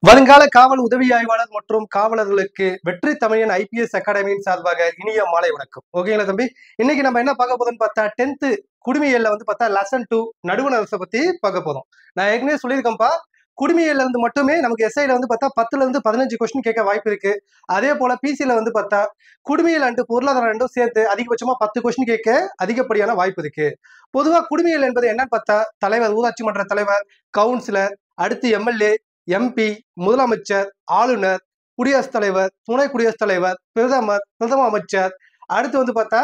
வருங்கால காவல் உதவி ஆய்வாளர் மற்றும் காவலர்களுக்கு வெற்றி தமிழன் ஐபிஎஸ் அகாடமியின் சார்பாக இனிய மாலை வணக்கம். ஓகேங்களா தம்பி? இன்னைக்கு நம்ம என்ன பார்க்க போதும்னு பார்த்தா 10th குடிமையியல்ல பார்த்தா லெசன் 2 நடுவண் அரசை பத்தி பார்க்க போதும். நான் ஏற்கனவே சொல்லியிருக்கேன்ப்பா, குடிமையியல்ல இருந்து மட்டுமே நமக்கு எஸ்ஐல பார்த்தா 10ல இருந்து 15 கொஸ்டின் கேட்க வாய்ப்பு இருக்கு. அதே போல பிசில பார்த்தா குடிமையியல் அண்டு பொருளாதாரம் ரெண்டும் சேர்த்து அதிகபட்சமா 10 கொஸ்டின் கேட்க அதிகப்படியான வாய்ப்பு இருக்கு. பொதுவா குடிமையியல் என்பது என்னன்னு பார்த்தா தலைவர், ஊராட்சி மன்ற தலைவர், கவுன்சிலர், அடுத்து எம்எல்ஏ, எம்பி, முதலமைச்சர், ஆளுநர், குடியரசுத் தலைவர், துணை குடியரசுத் தலைவர், பிரதமர், பிரதம அமைச்சர், அடுத்து பார்த்தா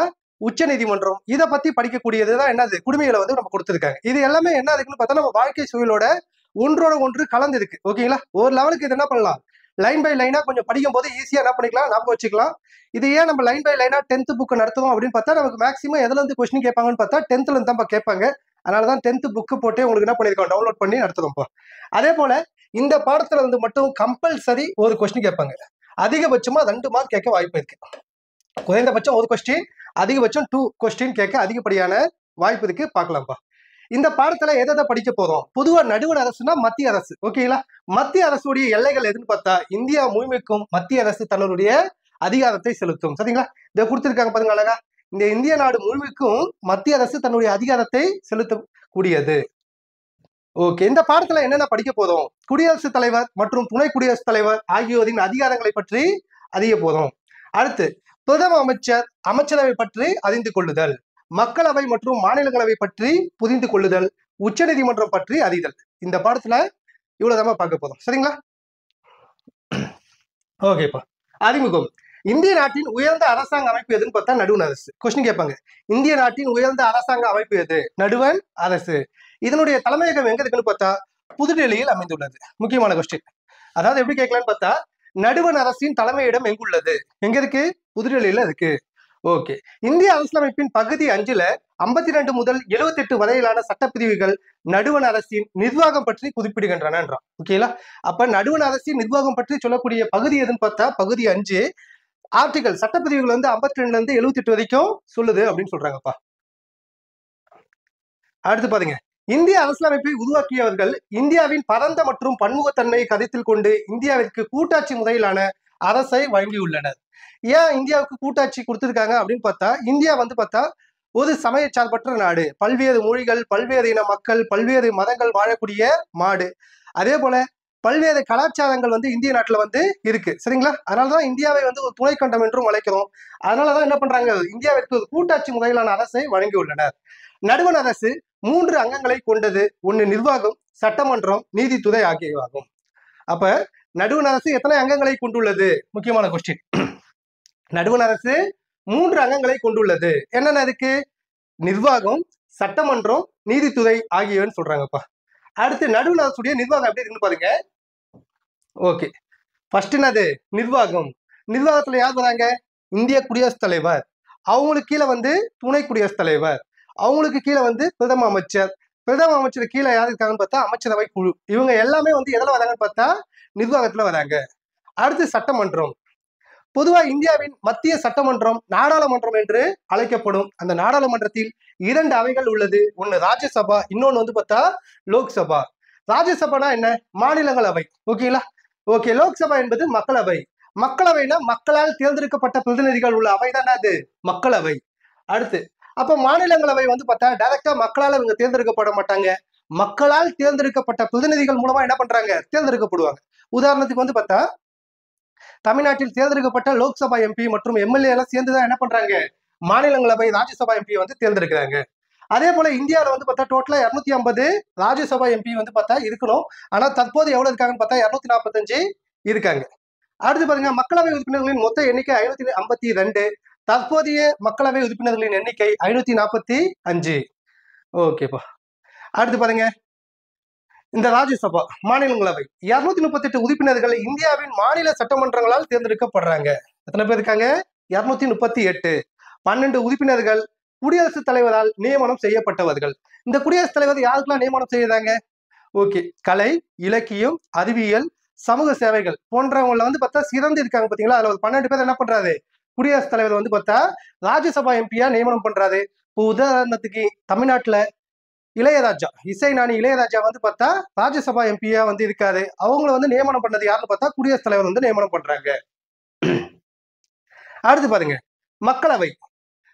உச்ச நீதிமன்றம், இதை பத்தி படிக்கக்கூடியதுதான் என்னது குடிமையில நம்ம கொடுத்துருக்காங்க. இது எல்லாமே என்ன இருக்குன்னு பார்த்தா நம்ம வாழ்க்கை சூழலோட ஒன்றோட ஒன்று கலந்து இருக்கு. ஓகேங்களா? ஒரு லெவலுக்கு இது என்ன பண்ணலாம், லைன் பை லைனா கொஞ்சம் படிக்கும் போது ஈஸியா என்ன பண்ணிக்கலாம், ஞாபகம் வச்சுக்கலாம். இது ஏன் நம்ம லைன் பை லைனா 10th புக் நடத்துவோம் அப்படின்னு பார்த்தா நமக்கு மேக்ஸிமம் எதுல இருந்து கொஸ்டின் கேட்பாங்கன்னு பார்த்தா 10th இருந்து தான் கேட்பாங்க. அதனாலதான் 10th புக்கு போட்டு உங்களுக்கு என்ன பண்ணிருக்கோம், டவுன்லோட் பண்ணி நடத்துறோம்ப்பா. அதே போல இந்த பாடத்துல மட்டும் கம்பல்சரி ஒரு கொஸ்டின் கேட்பாங்க. அதிகபட்சமா 2 மார்க் கேட்க வாய்ப்பு இருக்கு. குறைந்தபட்சம் ஒரு கொஸ்டின், அதிகபட்சம் 2 கொஸ்டின் கேட்க அதிகப்படியான வாய்ப்பு இருக்கு. பார்க்கலாம்ப்பா. இந்த பாடத்துல எதை படிக்க போறோம், பொதுவா நடுவண் அரசுனா மத்திய அரசு. ஓகேங்களா? மத்திய அரசுடைய எல்லைகள் எதுன்னு பார்த்தா இந்தியா முழுமைக்கும் மத்திய அரசு தன்னுடைய அதிகாரத்தை செலுத்தும். சரிங்களா? இதை கொடுத்திருக்காங்க பாருங்க அழகா. இந்த இந்திய நாடு முழுமைக்கும் மத்திய அரசு தன்னுடைய அதிகாரத்தை செலுத்தக்கூடியது. ஓகே, இந்த பாடத்துல என்னென்ன படிக்க போதும், குடியரசுத் தலைவர் மற்றும் துணை குடியரசுத் தலைவர் ஆகியோரின் அதிகாரங்களை பற்றி அறிய போதும். அடுத்து பிரதம அமைச்சர், அமைச்சரவை பற்றி அறிந்து கொள்ளுதல், மக்களவை மற்றும் மாநிலங்களவை பற்றி புரிந்து கொள்ளுதல், உச்ச நீதிமன்றம் பற்றி அறிதல். இந்த பாடத்துல இவ்வளவுதான் பார்க்க போதும். சரிங்களா? ஓகேப்பா. அறிமுகம். இந்திய நாட்டின் உயர்ந்த அரசாங்க அமைப்பு எதுன்னு பார்த்தா நடுவண் அரசு. கொஸ்டின் கேட்பாங்க, இந்திய நாட்டின் உயர்ந்த அரசாங்க அமைப்பு எது, நடுவண் அரசு. இதனுடைய தலைமையகம் எங்க இருக்குன்னு பார்த்தா புதுடெல்லியில் அமைந்துள்ளது. முக்கியமான கொஸ்டின். அதாவது எப்படி கேட்கலான்னு பார்த்தா நடுவண் அரசின் தலைமையிடம் எங்குள்ளது, எங்க இருக்கு, புதுடெல்லியில இருக்கு. ஓகே, இந்திய அரசியலமைப்பின் பகுதி 5ல 52 முதல் 78 வரையிலான சட்டப்பிரிவுகள் நடுவண் அரசின் நிர்வாகம் பற்றி குறிப்பிடுகின்றன. ஓகேங்களா? அப்ப நடுவண் அரசின் நிர்வாகம் பற்றி சொல்லக்கூடிய பகுதி எதுன்னு பார்த்தா பகுதி 5. ஆர்டிகல் சட்டப்பிரிவுகள் 52ல இருந்து 78 வரைக்கும் சொல்லுது அப்படின்னு சொல்றாங்கப்பா. அடுத்து பாருங்க, இந்திய அரசியலமைப்பை உருவாக்கியவர்கள் இந்தியாவின் பரந்த மற்றும் பன்முகத்தன்மையை கருத்தில் கொண்டு இந்தியாவிற்கு கூட்டாட்சி முறையிலான அரசை வழங்கியுள்ளனர். ஏன் இந்தியாவுக்கு கூட்டாட்சி கொடுத்திருக்காங்க அப்படின்னு பார்த்தா இந்தியா பார்த்தா ஒரு சமய சார்பற்ற நாடு, பல்வேறு மொழிகள், பல்வேறு இன மக்கள், பல்வேறு மதங்கள் வாழக்கூடிய நாடு. அதே போல பல்வேறு கலாச்சாரங்கள் இந்திய நாட்டுல இருக்கு. சரிங்களா? அதனாலதான் இந்தியாவை ஒரு துணைக்கண்டம் என்றும் அழைக்கிறோம். அதனாலதான் என்ன பண்றாங்க, இந்தியாவிற்கு ஒரு கூட்டாட்சி முறையிலான அரசை வழங்கியுள்ளனர். நடுவண் அரசு 3 அங்கங்களை கொண்டது. ஒண்ணு நிர்வாகம், சட்டமன்றம், நீதித்துறை ஆகியவாகும். அப்ப நடுவண் அரசு எத்தனை அங்கங்களை கொண்டுள்ளது, முக்கியமான கொஸ்டின். நடுவண் அரசு 3 அங்கங்களை கொண்டுள்ளது. என்னென்ன இருக்கு, நிர்வாகம், சட்டமன்றம், நீதித்துறை ஆகியவன்னு சொல்றாங்கப்பா. அடுத்து நடுவண் அரசுடைய நிர்வாகம் எப்படி இருக்குன்னு பாருங்க. ஓகே, ஃபர்ஸ்ட் என்னது, நிர்வாகம். நிர்வாகத்துல யார் வராங்க, இந்திய குடியரசுத் தலைவர், அவங்களுக்கு கீழே துணை குடியரசுத் தலைவர், அவங்களுக்கு கீழே பிரதம அமைச்சர், பிரதம அமைச்சர் கீழே யாரு இருக்காங்கன்னு பார்த்தா அமைச்சரவை குழு. இவங்க எல்லாமே எதுல வராங்கன்னு பார்த்தா நிர்வாகத்துல வராங்க. அடுத்து சட்டமன்றம். பொதுவா இந்தியாவின் மத்திய சட்டமன்றம் நாடாளுமன்றம் என்று அழைக்கப்படும். அந்த நாடாளுமன்றத்தில் 2 அவைகள் உள்ளது. ஒன்னு ராஜ்யசபா, இன்னொன்னு பார்த்தா லோக்சபா. ராஜ்யசபானா என்ன, மாநிலங்களவை. ஓகேங்களா? ஓகே, லோக்சபா என்பது மக்களவை. மக்களவைனா மக்களால் தேர்ந்தெடுக்கப்பட்ட பிரதிநிதிகள் உள்ள அவை தான் அது மக்களவை. அடுத்து அப்ப மாநிலங்களவை பார்த்தா டைரக்டா மக்களால் இவங்க தேர்ந்தெடுக்கப்பட மாட்டாங்க, மக்களால் தேர்ந்தெடுக்கப்பட்ட பிரதிநிதிகள் மூலமா என்ன பண்றாங்க, தேர்ந்தெடுக்கப்படுவாங்க. உதாரணத்துக்கு பார்த்தா தமிழ்நாட்டில் தேர்ந்தெடுக்கப்பட்ட லோக்சபா எம்பி மற்றும் எம்எல்ஏ எல்லாம் சேர்ந்துதான் என்ன பண்றாங்க, மாநிலங்களவை ராஜ்யசபா எம்பி தேர்ந்தெடுக்கிறாங்க. அதே போல இந்தியாவில பார்த்தா டோட்டலா 250 ராஜ்யசபா எம்பி பார்த்தா இருக்கணும். ஆனா தற்போது எவ்வளவு இருக்காங்கன்னு பார்த்தா 245 இருக்காங்க. அடுத்து பாருங்க, மக்களவை உறுப்பினர்களின் மொத்த எண்ணிக்கை 552. தற்போதைய மக்களவை உறுப்பினர்களின் எண்ணிக்கை 545. ஓகேப்பா. அடுத்து பாருங்க, இந்த ராஜ்யசபா மாநிலங்களவை 238 உறுப்பினர்கள் இந்தியாவின் மாநில சட்டமன்றங்களால் தேர்ந்தெடுக்கப்படுறாங்க. எத்தனை பேர் இருக்காங்க, 238. 12 உறுப்பினர்கள் குடியரசுத் தலைவரால் நியமனம் செய்யப்பட்டவர்கள். இந்த குடியரசுத் தலைவர் யாருக்கெல்லாம் நியமனம் செய்யறாங்க, ஓகே, கலை, இலக்கியம், அறிவியல், சமூக சேவைகள் போன்றவங்கள பார்த்தா சிறந்து இருக்காங்க. பாத்தீங்களா? அதுல 12 பேர் என்ன பண்றாரு, குடியரசுத் தலைவர் பார்த்தா ராஜ்யசபா எம்பியா நியமனம் பண்றாரு. இப்போ உதாரணத்துக்கு தமிழ்நாட்டுல இளையராஜா, இசை ஞானி இளையராஜா வந்து பார்த்தா ராஜ்யசபா எம்பியா வந்து இருக்காரு. அவங்கள வந்து நியமனம் பண்ணது யாருன்னு பார்த்தா குடியரசுத் தலைவர் வந்து நியமனம் பண்றாங்க. அடுத்து பாருங்க, மக்களவை.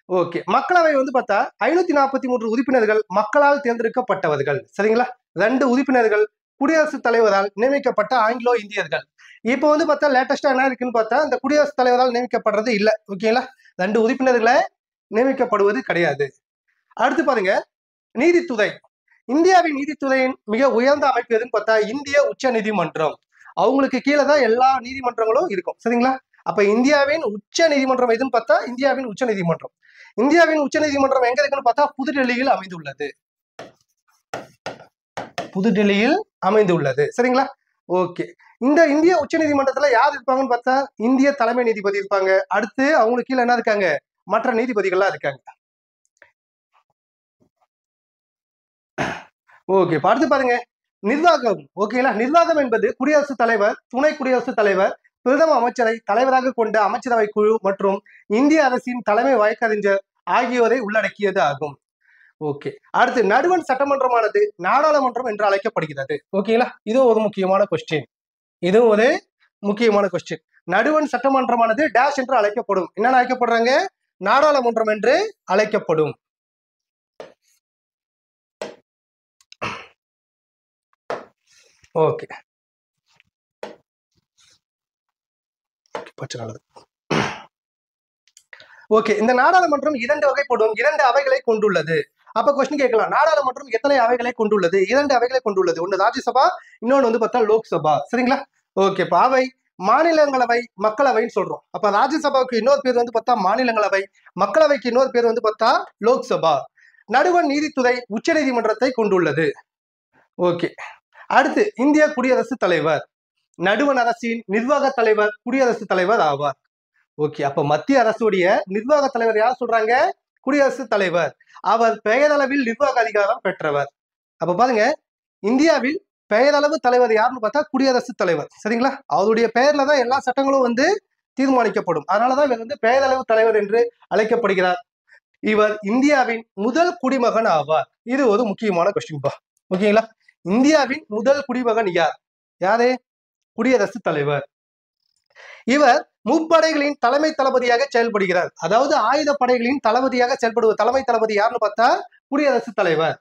ஓகே, மக்களவை வந்து பார்த்தா 543 உறுப்பினர்கள் மக்களால் தேர்ந்தெடுக்கப்பட்டவர்கள். சரிங்களா? 2 உறுப்பினர்கள் குடியரசுத் தலைவரால் நியமிக்கப்பட்ட ஆங்கிலோ இந்தியர்கள். இப்போ வந்து பார்த்தா லேட்டஸ்டா என்ன இருக்குன்னு பார்த்தா இந்த குடியரசுத் தலைவரால் நியமிக்கப்படுறது இல்ல. ஓகேங்களா? 2 உறுப்பினர்களை நியமிக்கப்படுவது கிடையாது. அடுத்து பாருங்க, நீதித்துறை. இந்தியாவின் நீதித்துறையின் மிக உயர்ந்த அமைப்பு எதுன்னு பார்த்தா இந்திய உச்ச நீதிமன்றம். அவங்களுக்கு கீழே தான் எல்லா நீதிமன்றங்களும் இருக்கும். சரிங்களா? அப்ப இந்தியாவின் உச்ச நீதிமன்றம் எதுன்னு பார்த்தா இந்தியாவின் உச்ச நீதிமன்றம். இந்தியாவின் உச்ச நீதிமன்றம் எங்க இருக்குன்னு பார்த்தா புதுடெல்லியில் அமைந்துள்ளது. புதுடெல்லியில் அமைந்துள்ளது. சரிங்களா? ஓகே, இந்த இந்திய உச்ச நீதிமன்றத்துல யார் இருப்பாங்கன்னு பார்த்தா இந்திய தலைமை நீதிபதி இருப்பாங்க. அடுத்து அவங்களுக்கு கீழே என்ன இருக்காங்க, மற்ற நீதிபதிகள்லாம் இருக்காங்க. ஓகே, அடுத்து பாருங்க, நிர்வாகம். ஓகேங்களா? நிர்வாகம் என்பது குடியரசுத் தலைவர், துணை குடியரசுத் தலைவர், பிரதம அமைச்சரை தலைவராக கொண்ட அமைச்சரவை குழு மற்றும் இந்திய அரசின் தலைமை வழக்கறிஞர் ஆகியோரை உள்ளடக்கியது ஆகும். ஓகே, அடுத்து நடுவண் சட்டமன்றமானது நாடாளுமன்றம் என்று அழைக்கப்படுகிறது. ஓகேங்களா? இது ஒரு முக்கியமான கொஸ்டின். இது ஒரு முக்கியமான கொஸ்டின். நடுவண் சட்டமன்றமானது டேஷ் என்று அழைக்கப்படும். என்னன்னு அழைக்கப்படுறாங்க? நாடாளுமன்றம் என்று அழைக்கப்படும். ஓகே, ஓகே, இந்த நாடாளுமன்றம் 2 வகைப்படும், 2 அவைகளை கொண்டுள்ளது. அப்ப கொஸ்டின் கேட்கலாம், நாடாளுமன்றம் எத்தனை அவைகளை கொண்டுள்ளது? 2 அவைகளை கொண்டுள்ளது. ஒன்னு ராஜ்யசபா, இன்னொன்னு வந்து பார்த்தா லோக்சபா. சரிங்களா? ஓகே, அவை மாநிலங்களவை, மக்களவைன்னு சொல்றோம். அப்ப ராஜ்யசபாவுக்கு இன்னொரு பேர் வந்து பார்த்தா மாநிலங்களவை, மக்களவைக்கு இன்னொரு பேர் வந்து பார்த்தா லோக்சபா. நடுவண் நீதித்துறை உச்ச நீதிமன்றத்தை கொண்டுள்ளது. ஓகே, அடுத்து இந்திய குடியரசுத் தலைவர். நடுவண் அரசின் நிர்வாக தலைவர் குடியரசுத் தலைவர் ஆவார். ஓகே, அப்ப மத்திய அரசுடைய நிர்வாக தலைவர் யார் சொல்றாங்க? குடியரசுத் தலைவர். அவர் பெயரளவில் நிர்வாக அதிகாரம் பெற்றவர். அப்ப பாருங்க, இந்தியாவில் பெயரளவு தலைவர் யாருன்னு பார்த்தா குடியரசுத் தலைவர். சரிங்களா? அவருடைய பெயர்ல தான் எல்லா சட்டங்களும் வந்து தீர்மானிக்கப்படும். அதனாலதான் இவர் வந்து பெயரளவு தலைவர் என்று அழைக்கப்படுகிறார். இவர் இந்தியாவின் முதல் குடிமகன் ஆவார். இது ஒரு முக்கியமான கொஸ்டின் பா. ஓகேங்களா? இந்தியாவின் முதல் குடிமகன் யார்? யாரு? குடியரசுத் தலைவர். இவர் முப்படைகளின் தலைமை தளபதியாக செயல்படுகிறார். அதாவது ஆயுத படைகளின் தளபதியாக செயல்படுவது தலைமை தளபதி யாருன்னு பார்த்தா குடியரசுத் தலைவர்.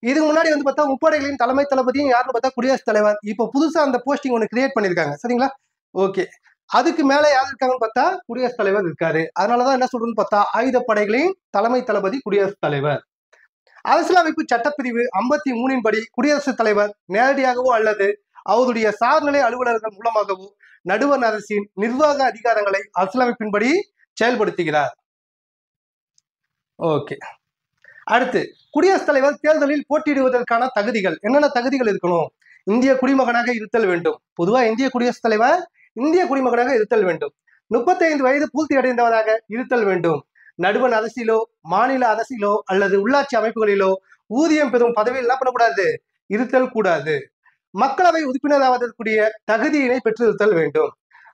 இதுக்கு முன்னாடி வந்து பார்த்தா முப்படைகளின் தலைமை தளபதியும் யாருன்னு பார்த்தா குடியரசுத் தலைவர். இப்போ புதுசா அந்த போஸ்டிங் ஒன்று கிரியேட் பண்ணிருக்காங்க. சரிங்களா? ஓகே, அதுக்கு மேல யார் இருக்காங்கன்னு பார்த்தா குடியரசுத் தலைவர் இருக்காரு. அதனாலதான் என்ன சொல்றோம்னு பார்த்தா ஆயுத படைகளின் தலைமை தளபதி குடியரசுத் தலைவர். அரசியலமைப்பு சட்டப்பிரிவு 53 படி குடியரசுத் தலைவர் நேரடியாகவோ அல்லது அவருடைய சார்நிலை அலுவலர்கள் மூலமாகவோ நடுவண் அரசின் நிர்வாக அதிகாரங்களை அரசியலமைப்பின்படி செயல்படுத்துகிறார். ஓகே, அடுத்து குடியரசுத் தலைவர் தேர்தலில் போட்டியிடுவதற்கான தகுதிகள். என்னென்ன தகுதிகள் இருக்கணும்? இந்திய குடிமகனாக இருத்தல் வேண்டும். பொதுவா இந்திய குடியரசுத் தலைவர் இந்திய குடிமகனாக இருத்தல் வேண்டும். 35 வயது பூர்த்தி அடைந்தவராக இருத்தல் வேண்டும். நடுவண் அரசிலோ, மாநில அரசிலோ அல்லது உள்ளாட்சி அமைப்புகளிலோ ஊதியம் பெறும் பதவியில் என்ன பண்ணக்கூடாது? இருத்தல் கூடாது. மக்களவை உறுப்பினராவதற்குரிய தகுதியினை பெற்றிருத்தல் வேண்டும்.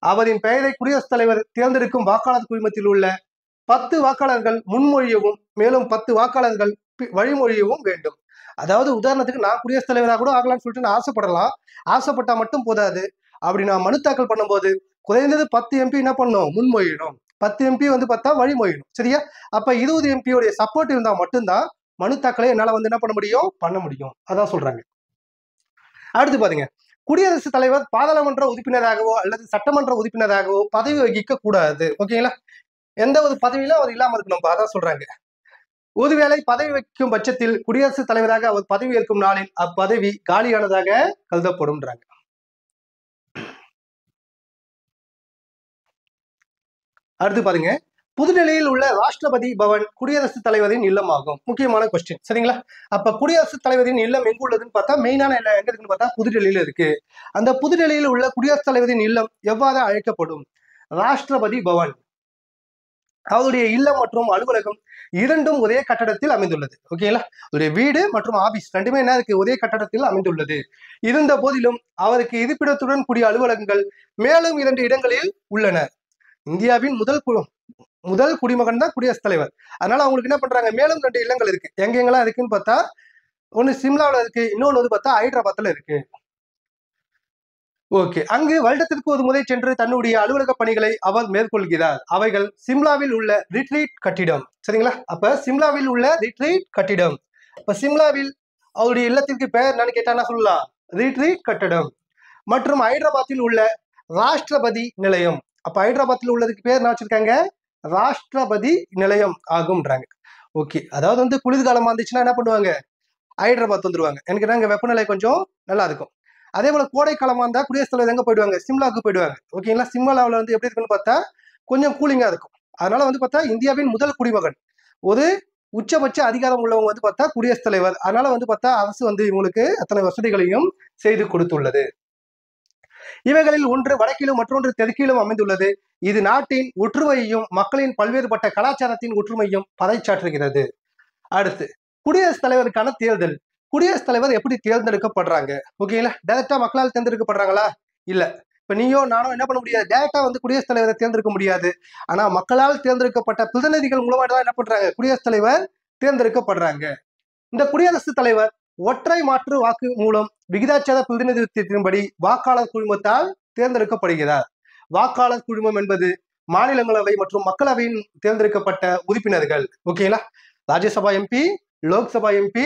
அவரின் பெயரை குடியரசுத் தலைவர் தேர்ந்தெடுக்கும் வாக்காளர் குழுமத்தில் உள்ள 10 வாக்காளர்கள் முன்மொழியவும் மேலும் 10 வாக்காளர்கள் வழிமொழியவும் வேண்டும். அதாவது உதாரணத்துக்கு நான் குடியரசுத் தலைவராக கூட ஆகலாம்னு சொல்லிட்டு நான் ஆசைப்படலாம். ஆசைப்பட்டா மட்டும் போதாது. அப்படி நான் மனு தாக்கல் பண்ணும்போது குறைந்தது 10 எம்பி என்ன பண்ணணும்? முன்மொழியணும். 10 எம்பி வந்து பார்த்தா வழிமொழியணும். சரியா? அப்ப 20 எம்பியோடைய சப்போர்ட் இருந்தா மட்டும்தான் மனு தாக்கலை என்னால வந்து என்ன பண்ண முடியும். அதான் சொல்றாங்க. அடுத்து பாருங்க, குடியரசுத் தலைவர் பாராளுமன்ற உறுப்பினராகவோ அல்லது சட்டமன்ற உறுப்பினராகவோ பதவி வகிக்க கூடாது. ஓகேங்களா? எந்த ஒரு பதவியிலும் அவர் இல்லாம இருக்கணும். அதான் சொல்றாங்க. ஒருவேளை பதவி வகிக்கும் பட்சத்தில் குடியரசுத் தலைவராக அவர் பதவி ஏற்கும் நாளில் அப்பதவி காலியானதாக கருதப்படும். அடுத்து பாருங்க, புதுடெல்லியில் உள்ள ராஷ்டிரபதி பவன் குடியரசுத் தலைவரின் இல்லமாகும். முக்கியமான கொஸ்டின். சரிங்களா? அப்ப குடியரசுத் தலைவரின் இல்லம் எங்க உள்ளதுன்னு பார்த்தா மெயினான இல்லம் எங்க இருக்குன்னு பார்த்தா புதுடெல்லியில இருக்கு. அந்த புதுடெல்லியில் உள்ள குடியரசுத் தலைவரின் இல்லம் எவ்வாறு அழைக்கப்படும்? ராஷ்டிரபதி பவன். அவருடைய இல்லம் மற்றும் அலுவலகம் இரண்டும் ஒரே கட்டடத்தில் அமைந்துள்ளது. ஓகேங்களா? அவருடைய வீடு மற்றும் ஆபீஸ் ரெண்டுமே என்ன இருக்கு? ஒரே கட்டடத்தில் அமைந்துள்ளது. இருந்த போதிலும் அவருக்கு இருப்பிடத்துடன் கூடிய அலுவலகங்கள் மேலும் 2 இடங்களில் உள்ளன. இந்தியாவின் முதல் குடிமகன் தான் குடியரசுத் தலைவர். அதனால அவங்களுக்கு என்ன பண்றாங்க? மேலும் 2 இல்லங்கள் இருக்கு. எங்கெங்கெல்லாம் இருக்குன்னு பார்த்தா ஒன்னு சிம்லாவில் இருக்கு, இன்னொன்னு வந்து பார்த்தா ஹைதராபாத்ல இருக்கு. ஓகே, அங்கு வருடத்திற்கு ஒரு முறை சென்று தன்னுடைய அலுவலக பணிகளை அவர் மேற்கொள்கிறார். அவைகள் சிம்லாவில் உள்ள ரிட்ரீட் கட்டிடம். சரிங்களா? அப்ப சிம்லாவில் உள்ள ரிட்ரீட் கட்டிடம். இப்ப சிம்லாவில் அவருடைய இல்லத்திற்கு பெயர் என்னன்னு கேட்டா என்ன சொல்லலாம்? ரிட்ரீட் கட்டடம். மற்றும் ஹைதராபாத்தில் உள்ள ராஷ்டிரபதி நிலையம். அப்ப ஹைதராபாத்தில் உள்ளதுக்கு பேர் என்ன வச்சிருக்காங்க? ராஷ்டிரபதி நிலையம் ஆகும்ன்றாங்க. ஓகே, அதாவது வந்து குளிர்காலமா இருந்துச்சுன்னா என்ன பண்ணுவாங்க? ஹைதராபாத் வந்துருவாங்க. எனக்கு அங்க வெப்பநிலை கொஞ்சம் நல்லா இருக்கும். அதே போல கோடை காலமா இருந்தா குடியரசுத் தலைவர் எங்க போயிடுவாங்க? சிம்லாவுக்கு போயிடுவாங்க. ஓகேங்களா? சிம்லாவில் வந்து எப்படி இருக்குன்னு பார்த்தா கொஞ்சம் கூலிங்கா இருக்கும். அதனால வந்து பார்த்தா இந்தியாவின் முதல் குடிமகன், ஒரு உச்சபட்ச அதிகாரம் உள்ளவங்க வந்து பார்த்தா குடியரசுத் தலைவர். அதனால வந்து பார்த்தா அரசு வந்து இவங்களுக்கு அத்தனை வசதிகளையும் செய்து கொடுத்துள்ளது. இவைகளில் ஒன்று வடக்கிலும் மற்றொன்று தெற்கிலும் அமைந்துள்ளது. இது நாட்டின் ஒற்றுமையையும் மக்களின் பல்வேறுபட்ட கலாச்சாரத்தின் ஒற்றுமையும் பறைசாற்றுகிறது. அடுத்து, குடியரசுத் தலைவருக்கான தேர்தல். குடியரசுத் தலைவர் எப்படி தேர்ந்தெடுக்கப்படுறாங்க? ஓகேங்களா? டைரக்டா மக்களால் தேர்ந்தெடுக்கப்படுறாங்களா? இல்ல. இப்ப நீயோ நானோ என்ன பண்ண முடியாது? டைரக்டா வந்து குடியரசுத் தலைவரை தேர்ந்தெடுக்க முடியாது. ஆனா மக்களால் தேர்ந்தெடுக்கப்பட்ட பிரதிநிதிகள் மூலமா தான் என்ன பண்றாங்க? குடியரசுத் தலைவர் தேர்ந்தெடுக்கப்படுறாங்க. இந்த குடியரசுத் தலைவர் ஒற்றை மாற்று வாக்கு மூலம் விகிதாச்சார பிரதிநிதித்துவத்தின்படி வாக்காளர் குழுமத்தால் தேர்ந்தெடுக்கப்படுகிறார். வாக்காளர் குழுமம் என்பது மாநிலங்களவை மற்றும் மக்களவையின் தேர்ந்தெடுக்கப்பட்ட உறுப்பினர்கள். ஓகேங்களா? ராஜ்யசபா எம்பி, லோக்சபா எம்பி,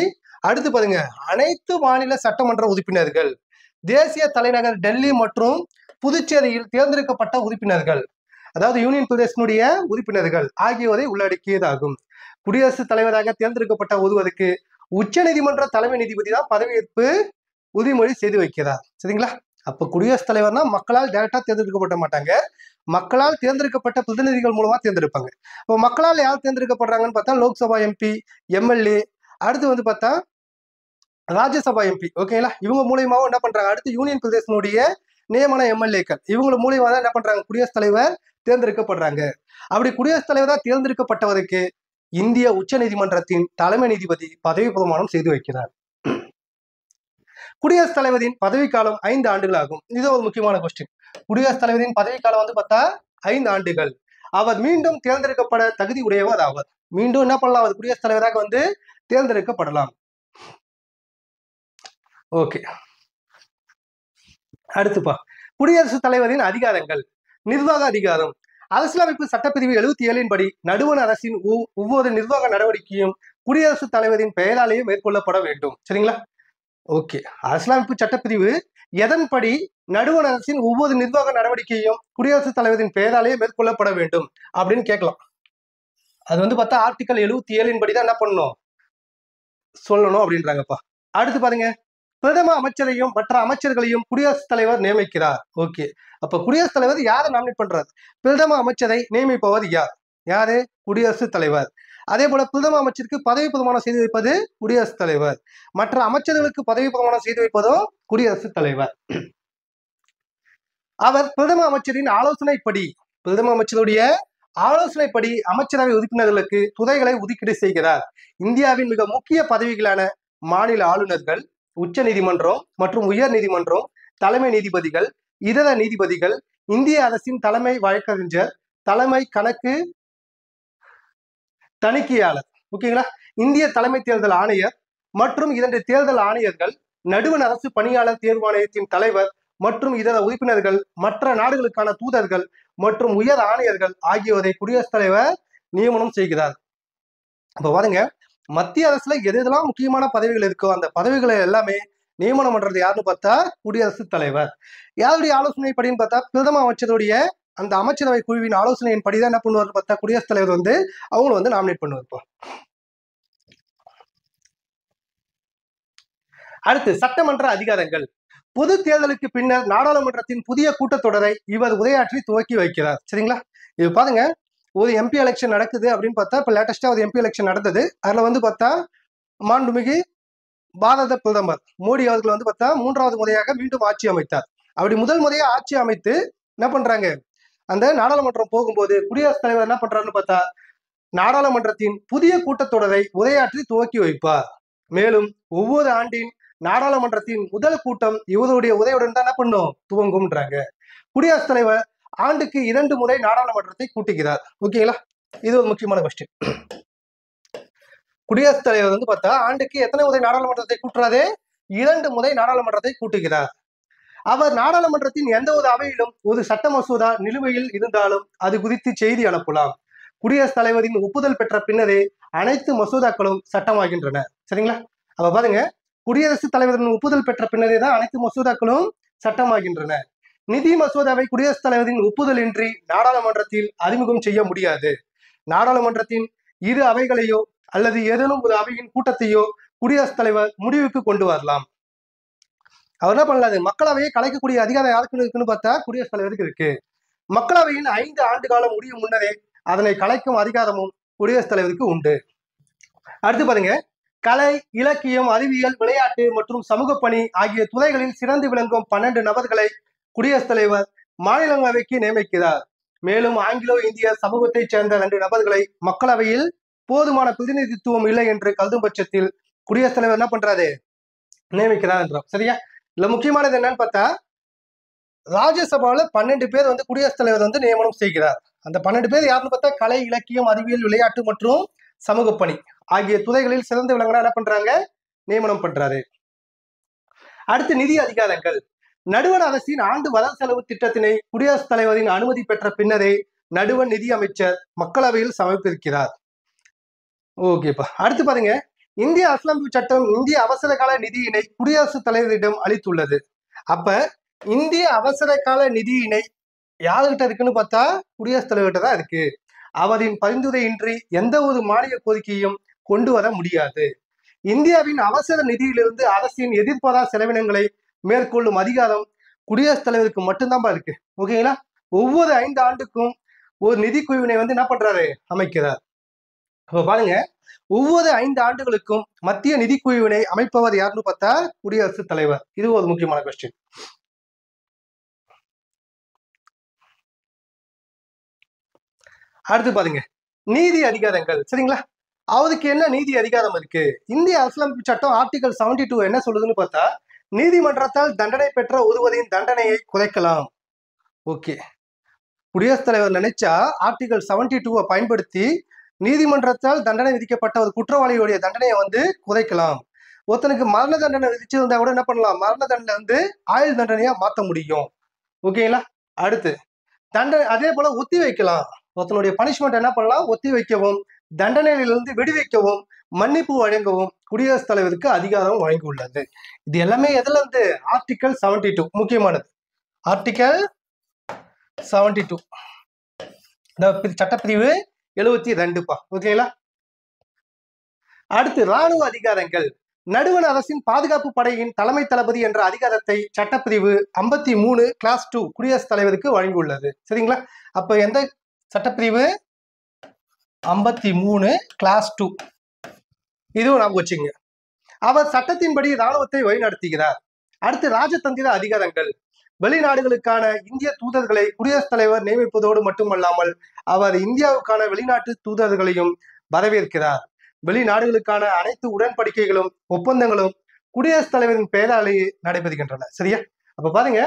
அடுத்து பாருங்க அனைத்து மாநில சட்டமன்ற உறுப்பினர்கள், தேசிய தலைநகர் டெல்லி மற்றும் புதுச்சேரியில் தேர்ந்தெடுக்கப்பட்ட உறுப்பினர்கள், அதாவது யூனியன் பிரதேசனுடைய உறுப்பினர்கள் ஆகியோரை உள்ளடக்கியதாகும். குடியரசுத் தலைவராக தேர்ந்தெடுக்கப்பட்ட ஒருவருக்கு உச்ச நீதிமன்ற தலைமை நீதிபதி தான் பதவியேற்பு உறுதிமொழி செய்து வைக்கிறார். சரிங்களா? அப்ப குடியரசுத் தலைவர்னா மக்களால் டைரக்டா தேர்ந்தெடுக்கப்பட மாட்டாங்க, மக்களால் தேர்ந்தெடுக்கப்பட்ட பிரதிநிதிகள் மூலமா தேர்ந்தெடுப்பாங்க. இப்போ மக்களால் யார் தேர்ந்தெடுக்கப்படுறாங்கன்னு பார்த்தா லோக்சபா எம்பி, எம்எல்ஏ, அடுத்து வந்து பார்த்தா ராஜ்யசபா எம்பி. ஓகேங்களா? இவங்க மூலியமாவும் என்ன பண்றாங்க? அடுத்து யூனியன் பிரதேசனுடைய நியமன எம்எல்ஏக்கள், இவங்க மூலியமா தான் என்ன பண்றாங்க? குடியரசுத் தலைவர் தேர்ந்தெடுக்கப்படுறாங்க. அப்படி குடியரசுத் தலைவரா தேர்ந்தெடுக்கப்பட்டவருக்கு இந்திய உச்ச நீதிமன்றத்தின் தலைமை நீதிபதி பதவி பிரமாணம் செய்து வைக்கிறார். குடியரசுத் தலைவரின் பதவிக்காலம் 5 ஆண்டுகள் ஆகும். இது ஒரு முக்கியமான கொஸ்டின். குடியரசுத் தலைவரின் பதவிக்காலம் வந்து பார்த்தா 5 ஆண்டுகள். அவர் மீண்டும் தேர்ந்தெடுக்கப்பட தகுதி உடையவர் ஆவார். மீண்டும் என்ன பண்ணலாம்? அவர் குடியரசுத் தலைவராக வந்து தேர்ந்தெடுக்கப்படலாம். ஓகே, அடுத்துப்பா குடியரசுத் தலைவரின் அதிகாரங்கள். நிர்வாக அதிகாரம். அரசியலமைப்பு சட்டப்பிரிவு 77 படி நடுவண் அரசின் ஒவ்வொரு நிர்வாக நடவடிக்கையும் குடியரசுத் தலைவரின் பெயராலேயே மேற்கொள்ளப்பட வேண்டும். சரிங்களா? ஓகே, அரசியலமைப்பு சட்டப்பிரிவு எதன்படி நடுவண் அரசின் ஒவ்வொரு நிர்வாக நடவடிக்கையும் குடியரசுத் தலைவரின் பெயராலேயே மேற்கொள்ளப்பட வேண்டும் அப்படின்னு கேட்கலாம். அது வந்து பார்த்தா ஆர்டிகல் 77 படி தான் என்ன பண்ணணும், சொல்லணும் அப்படின்றாங்கப்பா. அடுத்து பாருங்க, பிரதம அமைச்சரையும் மற்ற அமைச்சர்களையும் குடியரசுத் தலைவர் நியமிக்கிறார். ஓகே, அப்ப குடியரசுத் தலைவர் யாரை நாமினேட் பண்றாரு? பிரதம அமைச்சரை நியமிப்பவர் யார்? யாரு? குடியரசுத் தலைவர். அதே போல பிரதம அமைச்சருக்கு பதவி பிரமாணம் செய்து வைப்பது குடியரசுத் தலைவர். மற்ற அமைச்சர்களுக்கு பதவி பிரமாணம் செய்து வைப்பதும் குடியரசுத் தலைவர். அவர் பிரதம அமைச்சரின் ஆலோசனைப்படி, பிரதம அமைச்சருடைய ஆலோசனைப்படி அமைச்சரவை உறுப்பினர்களுக்கு துறைகளை ஒதுக்கீடு செய்கிறார். இந்தியாவின் மிக முக்கிய பதவிகளான மாநில ஆளுநர்கள், உச்ச நீதிமன்றம் மற்றும் உயர் நீதிமன்றம், தலைமை நீதிபதிகள், இதர நீதிபதிகள், இந்திய அரசின் தலைமை வழக்கறிஞர், தலைமை கணக்கு தணிக்கையாளர், ஓகேங்களா, இந்திய தலைமை தேர்தல் ஆணையர் மற்றும் 2 தேர்தல் ஆணையர்கள், நடுவண் அரசு பணியாளர் தேர்வாணையத்தின் தலைவர் மற்றும் இதர உறுப்பினர்கள், மற்ற நாடுகளுக்கான தூதர்கள் மற்றும் உயர் ஆணையர்கள் ஆகியோரை குடியரசுத் தலைவர் நியமனம் செய்கிறார். அப்ப பாருங்க, மத்திய அரசுல எதெல்லாம் முக்கியமான பதவிகள் இருக்கோ அந்த பதவிகளை எல்லாமே நியமனம் பண்றது யாருன்னு பார்த்தா குடியரசுத் தலைவர். யாருடைய ஆலோசனைப்படின்னு பார்த்தா பிரதம அமைச்சருடைய அந்த அமைச்சரவை குழுவின் ஆலோசனையின் படிதான் என்ன பண்ணுவார் பார்த்தா குடியரசுத் தலைவர் வந்து அவங்களை வந்து நாமினேட் பண்ணுவார். அடுத்து சட்டமன்ற அதிகாரங்கள். பொது தேர்தலுக்கு பின்னர் நாடாளுமன்றத்தின் புதிய கூட்டத்தொடரை இவர் உரையாற்றி துவக்கி வைக்கிறார். சரிங்களா? இது பாருங்க, ஒரு எம்பி எலெக்ஷன் நடக்குது அப்படின்னு பார்த்தா இப்ப லேட்டஸ்டா ஒரு எம்பி எலெக்ஷன் நடந்தது. அதுல வந்து பார்த்தா மாண்புமிகு பாரத பிரதமர் மோடி அவர்கள் வந்து பார்த்தா 3வது முறையாக மீண்டும் ஆட்சி அமைத்தார். அப்படி முதல் முறையா ஆட்சி அமைத்து என்ன பண்றாங்க, அந்த நாடாளுமன்றம் போகும்போது குடியரசுத் தலைவர் என்ன பண்றாருன்னு பார்த்தா நாடாளுமன்றத்தின் புதிய கூட்டத்தொடரை உரையாற்றி துவக்கி வைப்பார். மேலும் ஒவ்வொரு ஆண்டின் நாடாளுமன்றத்தின் முதல் கூட்டம் இவருடைய உரையுடன் தான் என்ன பண்ணும், துவங்கும்ன்றாங்க. குடியரசுத் தலைவர் ஆண்டுக்கு 2 முறை நாடாளுமன்றத்தை கூட்டுகிறார். ஓகேங்களா? இது ஒரு முக்கியமான கொஸ்டின். குடியரசுத் தலைவர் வந்து பார்த்தா ஆண்டுக்கு எத்தனை முறை நாடாளுமன்றத்தை கூட்டுறாரு? 2 முறை நாடாளுமன்றத்தை கூட்டுகிறார். அவர் நாடாளுமன்றத்தின் எந்த ஒரு அவையிலும் ஒரு சட்ட மசோதா நிலுவையில் இருந்தாலும் அது குறித்து செய்தி அனுப்பலாம். குடியரசுத் தலைவரின் ஒப்புதல் பெற்ற பின்னரே அனைத்து மசோதாக்களும் சட்டமாகின்றன. சரிங்களா? அப்ப பாருங்க, குடியரசுத் தலைவரின் ஒப்புதல் பெற்ற பின்னரே தான் அனைத்து மசோதாக்களும் சட்டமாகின்றன. நிதி மசோதாவை குடியரசுத் தலைவரின் ஒப்புதலின்றி நாடாளுமன்றத்தில் அறிமுகம் செய்ய முடியாது. நாடாளுமன்றத்தின் இரு அவைகளையோ அல்லது ஏதேனும் ஒரு அவையின் கூட்டத்தையோ குடியரசுத் தலைவர் முடிவுக்கு கொண்டு வரலாம். அவர் என்ன பண்ணலாது? மக்களவையை கலைக்கக்கூடிய அதிகாரம் யாருக்கு இருக்குன்னு பார்த்தா குடியரசுத் தலைவருக்கு இருக்கு. மக்களவையின் 5 ஆண்டு காலம் முடியும் முன்னரே அதனை கலைக்கும் அதிகாரமும் குடியரசுத் தலைவருக்கு உண்டு. அடுத்து பாருங்க, கலை, இலக்கியம், அறிவியல், விளையாட்டு மற்றும் சமூக பணி ஆகிய துறைகளில் சிறந்து விளங்கும் 12 நபர்களை குடியரசுத் தலைவர் மாநிலங்களவைக்கு நியமிக்கிறார். மேலும் ஆங்கிலோ இந்திய சமூகத்தைச் சேர்ந்த 2 நபர்களை மக்களவையில் போதுமான பிரதிநிதித்துவம் இல்லை என்று கருதும் பட்சத்தில் குடியரசுத் தலைவர் என்ன பண்றாரு? நியமிக்கிறார் என்றோம். சரியா? இல்ல முக்கியமானது என்னன்னு பார்த்தா, ராஜ்யசபாவில் 12 பேர் வந்து குடியரசுத் தலைவர் வந்து நியமனம் செய்கிறார். அந்த 12 பேர் யாருன்னு பார்த்தா கலை, இலக்கியம், அறிவியல், விளையாட்டு மற்றும் சமூக பணி ஆகிய துறைகளில் சிறந்து விளங்கினா என்ன பண்றாங்க? நியமனம் பண்றாரு. அடுத்து நிதி அதிகாரங்கள். நடுவண் அரசின் ஆண்டு வரவு செலவு திட்டத்தினை குடியரசுத் தலைவரின் அனுமதி பெற்ற பின்னரே நடுவண் நிதி அமைச்சர் மக்களவையில் சமர்ப்பிக்கிறார். ஓகேப்பா. அடுத்து பாருங்க, இந்திய அரசியலமைப்பு சட்டம் இந்திய அவசர கால நிதியினை குடியரசுத் தலைவரிடம் அளித்துள்ளது. அப்ப இந்திய அவசர கால நிதியினை யாருகிட்ட இருக்குன்னு பார்த்தா குடியரசுத் தலைவர்கிட்ட தான் இருக்கு. அவரின் பரிந்துரையின்றி எந்த ஒரு மானிய கோரிக்கையும் கொண்டு வர முடியாது. இந்தியாவின் அவசர நிதியிலிருந்து அரசின் எதிர்பாரா செலவினங்களை மேற்கொள்ளும் அதிகாரம் குடியரசுத் தலைவருக்கு மட்டும்தான் இருக்கு. ஓகேங்களா? ஒவ்வொரு 5 ஆண்டுக்கும் ஒரு நிதி குழுவினை வந்து என்ன பண்றாரு? அமைக்கிறார். அப்ப பாருங்க, ஒவ்வொரு 5 ஆண்டுகளுக்கும் மத்திய நிதி குழுவினை அமைப்பவர் யாருன்னு பார்த்தா குடியரசுத் தலைவர். இது ஒரு முக்கியமான கொஸ்டின். அடுத்து பாருங்க, நீதி அதிகாரங்கள். சரிங்களா? அவருக்கு என்ன நீதி அதிகாரம் இருக்கு? இந்திய அரசியலமைப்பு சட்டம் ஆர்டிகல் 72 என்ன சொல்லுதுன்னு பார்த்தா, நீதிமன்றத்தால் தண்டனை பெற்ற ஒருவரின் தண்டனையை குறைக்கலாம். ஓகே, குடியரசுத் தலைவர் நினைச்சா ஆர்டிகல் 72 பயன்படுத்தி நீதிமன்றத்தால் தண்டனை விதிக்கப்பட்ட ஒரு குற்றவாளியுடைய தண்டனையை வந்து குறைக்கலாம். ஒருத்தனுக்கு மரண தண்டனை விதிச்சிருந்தா கூட என்ன பண்ணலாம்? மரண தண்டனை வந்து ஆயுள் தண்டனையா மாற்ற முடியும். ஓகேங்களா? அடுத்து தண்டனை அதே போல ஒத்தி வைக்கலாம். ஒருத்தனுடைய பனிஷ்மெண்ட் என்ன பண்ணலாம்? ஒத்தி வைக்கவும், தண்டனையிலிருந்து விடுவிக்கவும், மன்னிப்பு வழங்கவும் குடியரசுத் தலைவருக்கு அதிகாரம் வழங்கியுள்ளது. இது எல்லாமே எதுல இருந்து? ஆர்டிகல் 72 முக்கியமானது. ஆர்டிகல் 72 சட்டப்பிரிவு 72பா. ஓகேங்களா? அடுத்து ராணுவ அதிகாரங்கள். நடுவண் அரசின் பாதுகாப்பு படையின் தலைமை தளபதி என்ற அதிகாரத்தை சட்டப்பிரிவு 53 கிளாஸ் 2 குடியரசுத் தலைவருக்கு வழங்கியுள்ளது. சரிங்களா? அப்ப எந்த சட்டப்பிரிவு? 53 கிளாஸ் 2. இதுவும் நாம் வச்சுங்க. அவர் சட்டத்தின்படி இராணுவத்தை வழிநடத்துகிறார். அடுத்து ராஜதந்திர அதிகாரங்கள். வெளிநாடுகளுக்கான இந்திய தூதர்களை குடியரசுத் தலைவர் நியமிப்பதோடு மட்டுமல்லாமல் அவர் இந்தியாவுக்கான வெளிநாட்டு தூதர்களையும் வரவேற்கிறார். வெளிநாடுகளுக்கான அனைத்து உடன்படிக்கைகளும் ஒப்பந்தங்களும் குடியரசுத் தலைவரின் பெயராலேயே நடைபெறுகின்றன. சரியா? அப்ப பாருங்க,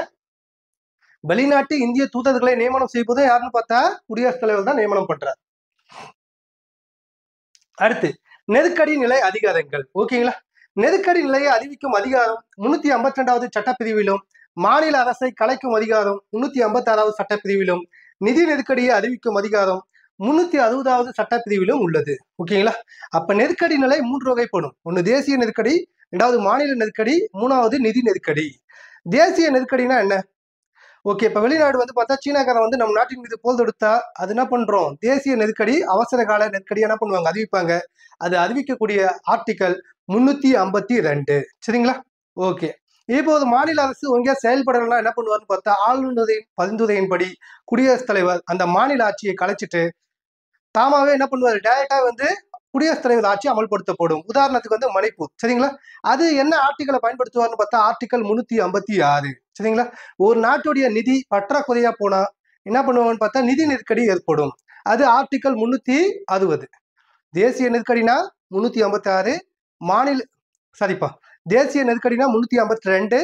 வெளிநாட்டு இந்திய தூதர்களை நியமனம் செய்வதும் யாருன்னு பார்த்தா குடியரசுத் தலைவர் தான் நியமனம் பண்றார். அடுத்து நெருக்கடி நிலை அதிகாரங்கள். ஓகேங்களா? நெருக்கடி நிலையை அறிவிக்கும் அதிகாரம் 352வது சட்டப்பிரிவிலும், மாநில அரசை கலைக்கும் அதிகாரம் 356வது சட்டப்பிரிவிலும், நிதி நெருக்கடியை அறிவிக்கும் அதிகாரம் 360வது சட்டப்பிரிவிலும் உள்ளது. ஓகேங்களா? அப்ப நெருக்கடி நிலை 3 வகைப்படும். ஒன்னு தேசிய நெருக்கடி, 2வது மாநில நெருக்கடி, 3வது நிதி நெருக்கடி. தேசிய நெருக்கடினா என்ன? ஓகே, இப்ப வெளிநாடு வந்து பார்த்தா சீனாக்காரன் வந்து நம்ம நாட்டின் மீது போர் தொடுத்தா அது என்ன பண்றோம்? தேசிய நெருக்கடி, அவசர கால நெருக்கடி என்ன பண்ணுவாங்க? அறிவிப்பாங்க. அது அறிவிக்கக்கூடிய ஆர்டிகல் 352. சரிங்களா? ஓகே, இப்போ ஒரு மாநில அரசு ஒழுங்கா செயல்படலாம் என்ன பண்ணுவாருன்னு பார்த்தா ஆளுநரின் பரிந்துரையின்படி குடியரசுத் தலைவர் அந்த மாநில ஆட்சியை கலைச்சிட்டு தாமாவே என்ன பண்ணுவாரு? டைரக்டா வந்து குடியரசுத் தலைவர் ஆட்சி அமல்படுத்தப்படும். உதாரணத்துக்கு வந்து மணிப்பூர். சரிங்களா? அது என்ன ஆர்டிகளை பயன்படுத்துவார்னு பார்த்தா ஆர்டிகல் 356. சரிங்களா? ஒரு நாட்டுடைய நிதி பற்றாக்குறையா போனா என்ன பண்ணுவாங்கன்னு பார்த்தா நிதி நெருக்கடி ஏற்படும். அது ஆர்டிகல் 360. தேசிய நெருக்கடினா 356, மாநில சரிப்பா தேசிய நெருக்கடினா 352,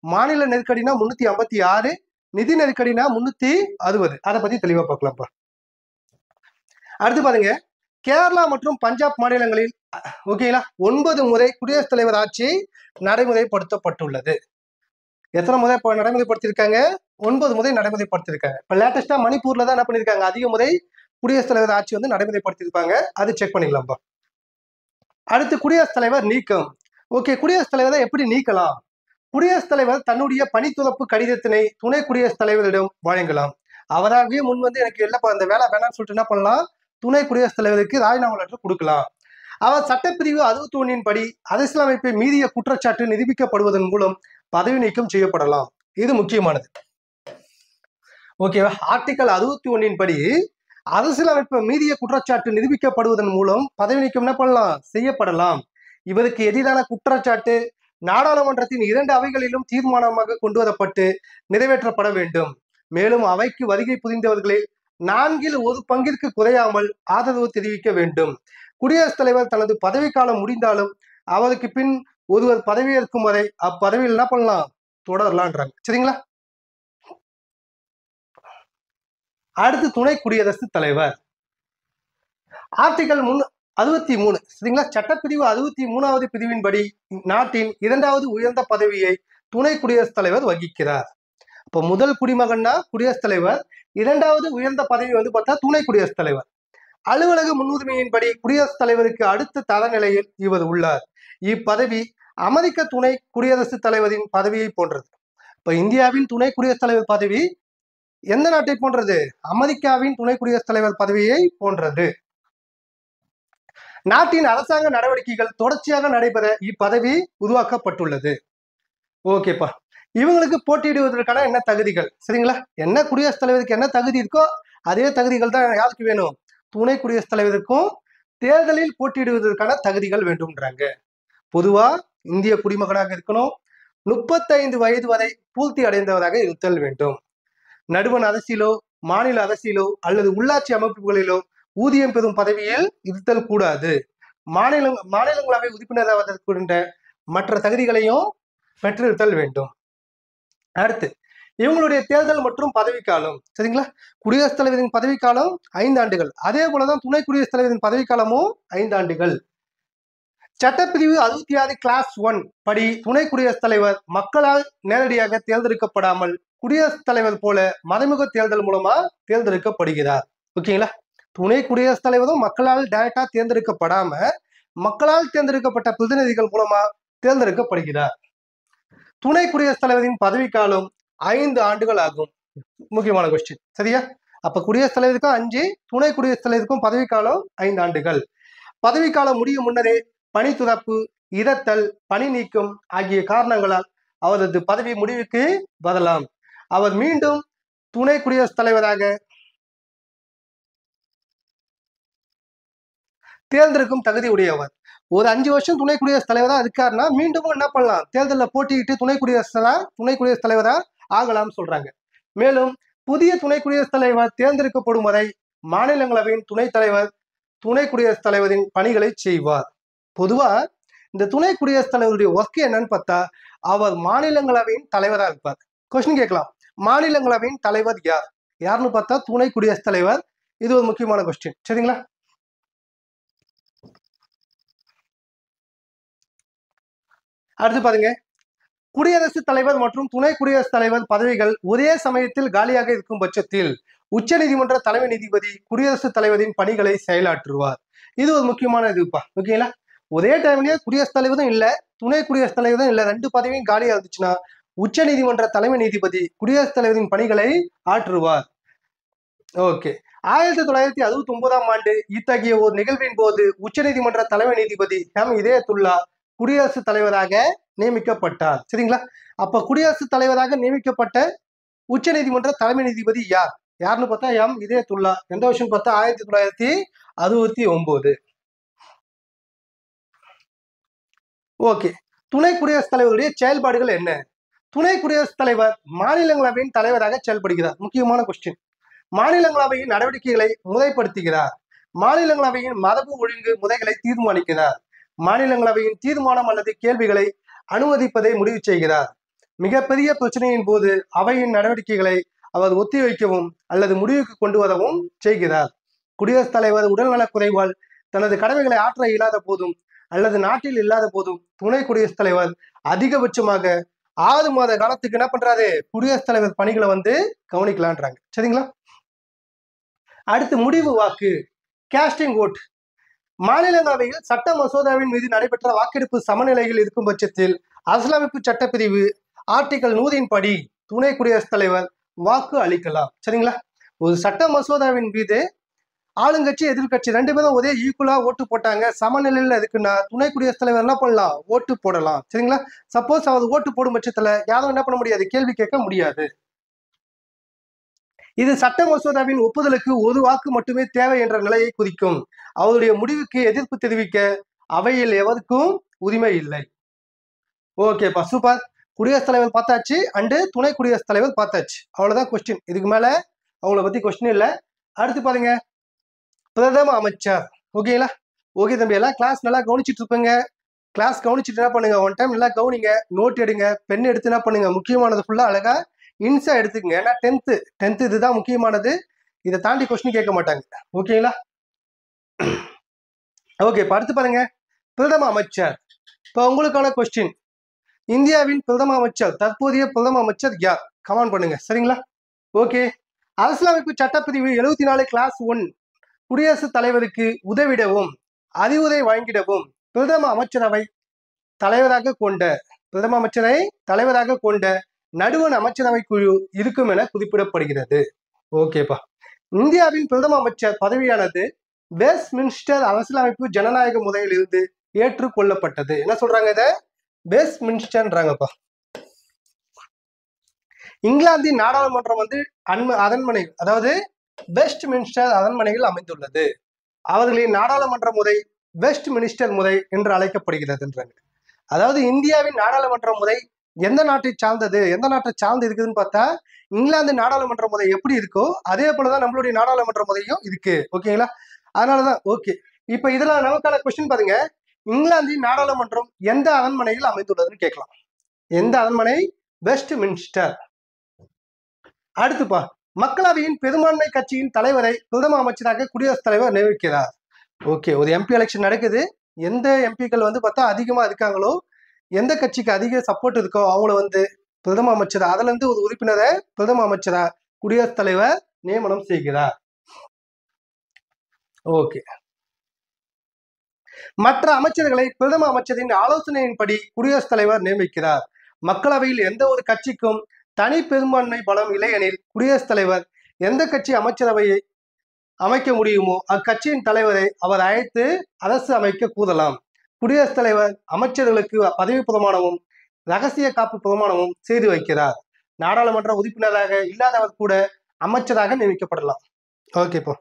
மாநில நெருக்கடினா 356, நிதி நெருக்கடினா 360. அதை பத்தி தெளிவா பார்க்கலாம்ப்பா. அடுத்து பாருங்க, கேரளா மற்றும் பஞ்சாப் மாநிலங்களில் ஓகேங்களா 9 முறை குடியரசுத் தலைவர் ஆட்சி நடைமுறைப்படுத்தப்பட்டுள்ளது. எத்தனை முறை நடைமுறைப்படுத்தியிருக்காங்க? 9 முறை நடைமுறைப்படுத்தியிருக்காங்க. இப்ப லேட்டஸ்டா மணிப்பூர்ல தான் என்ன பண்ணிருக்காங்க? அதிக முறை குடியரசுத் தலைவர் ஆட்சி வந்து நடைமுறைப்படுத்தியிருப்பாங்க. அது செக் பண்ணிக்கலாம்ப்பா. அடுத்து குடியரசுத் தலைவர் நீக்கம். ஓகே, குடியரசுத் தலைவரை எப்படி நீக்கலாம்? குடியரசுத் தலைவர் தன்னுடைய பணித்துறப்பு கடிதத்தினை துணை குடியரசுத் தலைவரிடம் வழங்கலாம். அவராகவே முன் வந்து எனக்கு இல்லப்பா அந்த வேலை வேணாம்னு சொல்லிட்டு என்ன பண்ணலாம்? துணை குடியரசுத் தலைவருக்கு ராஜினாமா லெட்டர் கொடுக்கலாம். அவர் சட்டப்பிரிவு 61 படி அரசியலமைப்பை மீறிய குற்றச்சாட்டு நிரூபிக்கப்படுவதன் மூலம் பதவி நீக்கம் செய்யப்படலாம். இது முக்கியமானது. ஓகேவா? ஆர்டிகல் 61 படி அரசியலமைப்பை மீறிய குற்றச்சாட்டு நிரூபிக்கப்படுவதன் மூலம் பதவி நீக்கம் என்ன பண்ணலாம்? செய்யப்படலாம். இவருக்கு எதிரான குற்றச்சாட்டு நாடாளுமன்றத்தின் 2 அவைகளிலும் தீர்மானமாக கொண்டு வரப்பட்டு நிறைவேற்றப்பட வேண்டும். மேலும் அவைக்கு வருகை புரிந்தவர்களில் 1/4 குறையாமல் ஆதரவு தெரிவிக்க வேண்டும். குடியரசுத் தலைவர் தனது பதவிக்காலம் முடிந்தாலும் அவருக்கு பின் ஒருவர் பதவியேற்கும் வரை அப்பதவியில் என்ன பண்ணலாம்? தொடரலான்றாங்க. சரிங்களா? அடுத்து துணை குடியரசுத் தலைவர். ஆர்டிகல் 63 சரிங்களா? சட்டப்பிரிவு 63வது பிரிவின்படி நாட்டின் 2வது உயர்ந்த பதவியை துணை குடியரசுத் தலைவர் வகிக்கிறார். இப்போ முதல் குடிமகன்னா குடியரசுத் தலைவர், 2வது உயர்ந்த பதவி வந்து பார்த்தா துணை குடியரசுத் தலைவர். அலுவலக முன்னுரிமையின்படி குடியரசுத் தலைவருக்கு அடுத்த தரநிலையில் இவர் உள்ளார். இப்பதவி அமெரிக்க துணை குடியரசுத் தலைவரின் பதவியை போன்றது. இப்ப இந்தியாவின் துணை குடியரசுத் தலைவர் பதவி எந்த நாட்டை போன்றது? அமெரிக்காவின் துணை குடியரசுத் தலைவர் பதவியை போன்றது. நாட்டின் அரசாங்க நடவடிக்கைகள் தொடர்ச்சியாக நடைபெற இப்பதவி உருவாக்கப்பட்டுள்ளது. ஓகேப்பா. இவங்களுக்கு போட்டியிடுவதற்கான என்ன தகுதிகள்? சரிங்களா? என்ன குடியரசுத் தலைவருக்கு என்ன தகுதி இருக்கோ அதே தகுதிகள் தான் யாருக்கு வேணும்? துணை குடியரசுத் தலைவருக்கும் தேர்தலில் போட்டியிடுவதற்கான தகுதிகள் வேண்டும்ன்றாங்க. பொதுவா இந்திய குடிமகனாக இருக்கணும், 35 வயது வரை பூர்த்தி அடைந்தவராக இருத்தல் வேண்டும். நடுவண் அரசியலோ மாநில அரசியலோ அல்லது உள்ளாட்சி அமைப்புகளிலோ ஊதியம் பெறும் பதவியில் இருத்தல் கூடாது. மாநிலங்களவை உறுப்பினராவதற்குரிய மற்ற தகுதிகளையும் பெற்றிருத்தல் வேண்டும். அடுத்து இவங்களுடைய தேர்தல் மற்றும் பதவிக்காலம். சரிங்களா? குடியரசுத் தலைவரின் பதவிக்காலம் 5 ஆண்டுகள். அதே போலதான் துணை குடியரசுத் தலைவரின் பதவிக்காலமும் 5 ஆண்டுகள். சட்டப்பிரிவு 66 கிளாஸ் 1 படி துணை குடியரசுத் தலைவர் மக்களால் நேரடியாக தேர்ந்தெடுக்கப்படாமல் குடியரசுத் தலைவர் போல மறைமுக தேர்தல் மூலமா தேர்ந்தெடுக்கப்படுகிறார். ஓகேங்களா? துணை குடியரசுத் தலைவரும் மக்களால் டைரக்டா தேர்ந்தெடுக்கப்படாம மக்களால் தேர்ந்தெடுக்கப்பட்ட பிரதிநிதிகள் மூலமா தேர்ந்தெடுக்கப்படுகிறார். துணை குடியரசுத் தலைவரின் பதவிக்காலம் 5 ஆண்டுகள் ஆகும். முக்கியமான கொஸ்டின். சரியா? அப்ப குடியரசுத் தலைவருக்கும் 5, துணை குடியரசுத் தலைவருக்கும் பதவிக்காலம் 5 ஆண்டுகள். பதவிக்காலம் முடியும் முன்னரே பணி துறப்பு, இறத்தல், பணி நீக்கம் ஆகிய காரணங்களால் அவரது பதவி முடிவுக்கு வரலாம். அவர் மீண்டும் துணை குடியரசுத் தலைவராக தேர்ந்தெடுக்கும் தகுதி உடையவர். ஒரு 5 வருஷம் துணை குடியரசுத் தலைவரா இருக்காருன்னா மீண்டும் என்ன பண்ணலாம்? தேர்தலில் போட்டியிட்டு துணை குடியரசுத் தலைவரா ஆகலாம் சொல்றாங்க. மேலும் புதிய துணை குடியரசுத் தலைவர் தேர்ந்தெடுக்கப்படும் வரை மாநிலங்களவையின் துணைத் தலைவர் துணை குடியரசுத் தலைவரின் பணிகளை செய்வார். பொதுவா இந்த துணை குடியரசுத் தலைவருடைய ஒர்க் என்னன்னு பார்த்தா அவர் மாநிலங்களவையின் தலைவரா இருப்பார். கொஸ்டின் கேட்கலாம், மாநிலங்களவையின் தலைவர் யார்? யாருன்னு பார்த்தா துணை குடியரசுத் தலைவர். இது ஒரு முக்கியமான கொஸ்டின். சரிங்களா? அடுத்து பாருங்க, குடியரசுத் தலைவர் மற்றும் துணை குடியரசுத் தலைவர் பதவிகள் ஒரே சமயத்தில் காலியாக இருக்கும் பட்சத்தில் உச்ச நீதிமன்ற தலைமை நீதிபதி குடியரசுத் தலைவரின் பணிகளை செயலாற்றுவார். இது ஒரு முக்கியமான இதுப்பா. ஓகேங்களா? ஒரே டைம்லயே குடியரசுத் தலைவரும் இல்ல, துணை குடியரசுத் தலைவரும் இல்ல, 2 பதவியும் காலியா இருந்துச்சுன்னா உச்ச நீதிமன்ற தலைமை நீதிபதி குடியரசுத் தலைவரின் பணிகளை ஆற்றுவார். ஓகே. 1969ஆம் ஆண்டு இத்தகைய ஒரு நிகழ்வின் போது உச்ச நீதிமன்ற தலைமை நீதிபதி எம் இதயத்துல்லா குடியரசுத் தலைவராக நியமிக்கப்பட்டார். சரிங்களா? அப்ப குடியரசுத் தலைவராக நியமிக்கப்பட்ட உச்ச நீதிமன்ற தலைமை நீதிபதி யாருன்னு பார்த்தா எம் இதயத்துல்லா. எந்த வருஷம் பார்த்தா 1969. ஓகே. துணை குடியரசுத் தலைவருடைய செயல்பாடுகள் என்ன? துணை குடியரசுத் தலைவர் மாநிலங்களவையின் தலைவராக செயல்படுகிறார். முக்கியமான கொஸ்டின். மாநிலங்களவையின் நடவடிக்கைகளை முறைப்படுத்துகிறார். மாநிலங்களவையின் மரபு ஒழுங்கு முறைகளை தீர்மானிக்கிறார். மாநிலங்களவையின் தீர்மானம் அல்லது கேள்விகளை அனுமதிப்பதை முடிவு செய்கிறார். மிகப்பெரிய பிரச்சனையின் போது அவையின் நடவடிக்கைகளை அவர் ஒத்திவைக்கவும் அல்லது முடிவுக்கு கொண்டு வரவும் செய்கிறார். குடியரசுத் தலைவர் உடல்நலக் குறைவால் தனது கடமைகளை ஆற்ற இயலாத போதும் அல்லது நாட்டில் இல்லாத போதும் துணை குடியரசுத் தலைவர் அதிகபட்சமாக 6 மாத காலத்துக்கு என்ன பண்றாரு, குடியரசுத் தலைவர் பணிகளை வந்து கவனிக்கலான்றாங்க. சரிங்களா? அடுத்து முடிவு வாக்கு, கேஸ்டிங் ஓட். மாநிலங்களவையில் சட்ட மசோதாவின் மீது நடைபெற்ற வாக்கெடுப்பு சமநிலையில் இருக்கும் பட்சத்தில் அரசியலமைப்பு சட்டப்பிரிவு ஆர்டிகல் 100 படி துணை குடியரசுத் தலைவர் வாக்கு அளிக்கலாம். சரிங்களா? ஒரு சட்ட மசோதாவின் மீது ஆளுங்கட்சி எதிர்கட்சி 2 பேரும் ஒரே ஈக்குவலா ஓட்டு போட்டாங்க, சமநிலையில இருக்குன்னா துணை குடியரசுத் தலைவர் என்ன பண்ணலாம், ஓட்டு போடலாம். சரிங்களா? சப்போஸ் அவர் ஓட்டு போடும் பட்சத்துல யாரும் என்ன பண்ண முடியாது, கேள்வி கேட்க முடியாது. இது சட்ட மசோதாவின் ஒப்புதலுக்கு ஒரு வாக்கு மட்டுமே தேவை என்ற நிலையை குறிக்கும். அவருடைய முடிவுக்கு எதிர்ப்பு தெரிவிக்க அவையில் எவருக்கும் உரிமை இல்லை. ஓகேப்பா, சூப்பர். குடியரசுத் தலைவர் பார்த்தாச்சு, அண்டு துணை குடியரசுத் தலைவர் பார்த்தாச்சு. அவ்வளவுதான் கொஸ்டின். இதுக்கு மேல அவங்கள பத்தி கொஸ்டின் இல்லை. அடுத்து பாருங்க, பிரதம அமைச்சர். ஓகேங்களா? ஓகே தம்பி, எல்லாம் கிளாஸ் நல்லா கவனிச்சுட்டு இருப்பீங்க. கிளாஸ் கவனிச்சுட்டு என்ன பண்ணுங்க, ஒன் டைம் நல்லா கவனிங்க, நோட் எடுங்க, பென் எடுத்து என்ன பண்ணுங்க, முக்கியமானது ஃபுல்லா அழகா இன்சா எடுத்துக்கங்க. ஏன்னா டென்த் இதுதான் முக்கியமானது. இதை தாண்டி கொஸ்டின் கேட்க மாட்டாங்க. ஓகேங்களா? ஓகே, இப்போ அடுத்து பாருங்க, பிரதம அமைச்சர். இப்போ உங்களுக்கான கொஸ்டின், இந்தியாவின் பிரதம அமைச்சர், தற்போதைய பிரதம அமைச்சர் யார்? கமெண்ட் பண்ணுங்க. சரிங்களா? ஓகே. அரசியலமைப்பு சட்டப்பிரிவு 74 கிளாஸ் 1 குடியரசுத் தலைவருக்கு உதவிடவும் அறிவுரை வழங்கிடவும் பிரதம அமைச்சரை தலைவராக கொண்ட நடுவண் அமைச்சரவை குழு இருக்கும் என குறிப்பிடப்படுகிறது. ஓகேப்பா. இந்தியாவின் பிரதம அமைச்சர் பதவியானது வெஸ்ட் மினிஸ்டர் அரசியலமைப்பு ஜனநாயக முறையில் இருந்து ஏற்றுக்கொள்ளப்பட்டது. என்ன சொல்றாங்க, இதை வெஸ்ட் மினிஸ்டர்ன்றாங்கப்பா. இங்கிலாந்தின் நாடாளுமன்றம் வந்து அரண்மனை, அதாவது வெஸ்ட் மினிஸ்டர் அரண்மனையில் அமைந்துள்ளது. அவர்களின் நாடாளுமன்ற முறை வெஸ்ட் மினிஸ்டர் முறை என்று அழைக்கப்படுகிறதுன்றாங்க. அதாவது இந்தியாவின் நாடாளுமன்ற முறை எந்த நாட்டை சார்ந்தது, எந்த நாட்டை சார்ந்து இருக்குதுன்னு பார்த்தா இங்கிலாந்து நாடாளுமன்ற முறை எப்படி இருக்கோ அதே போலதான் நம்மளுடைய நாடாளுமன்ற முறையும் இருக்கு. ஓகேங்களா? அதனாலதான் ஓகே. இப்ப இதுல நமக்கான கொஸ்டின் பாருங்க, இங்கிலாந்தின் நாடாளுமன்றம் எந்த அரண்மனையில் அமைந்துள்ளதுன்னு கேட்கலாம். எந்த அரண்மனை? West minister. அடுத்துப்பா, மக்களவையின் பெரும்பான்மை கட்சியின் தலைவரை பிரதம அமைச்சராக குடியரசுத் தலைவர் நியமிக்கிறார். ஓகே, ஒரு எம்பி எலெக்ஷன் நடக்குது. எந்த எம்பிக்கள் வந்து பார்த்தா அதிகமா இருக்காங்களோ, எந்த கட்சிக்கு அதிக சப்போர்ட் இருக்கோ அவங்கள வந்து பிரதம அமைச்சரா, அதுல இருந்து ஒரு உறுப்பினரை பிரதம அமைச்சரா குடியரசுத் தலைவர் நியமனம் செய்கிறார். ஓகே. மற்ற அமைச்சர்களை பிரதம அமைச்சரின் ஆலோசனையின்படி குடியரசுத் தலைவர் நியமிக்கிறார். மக்களவையில் எந்த ஒரு கட்சிக்கும் தனி பெரும்பான்மை பலம் இல்லையெனில் குடியரசுத் தலைவர் எந்த கட்சி அமைச்சரவையை அமைக்க முடியுமோ அக்கட்சியின் தலைவரை அவர் அழைத்து அரசு அமைக்க கூறலாம். குடியரசுத் தலைவர் அமைச்சர்களுக்கு பதவி பிரமாணமும் ரகசிய காப்பு பிரமாணமும் செய்து வைக்கிறார். நாடாளுமன்ற உறுப்பினராக இல்லாதவர் கூட அமைச்சராக நியமிக்கப்படலாம். ஓகே, இப்போ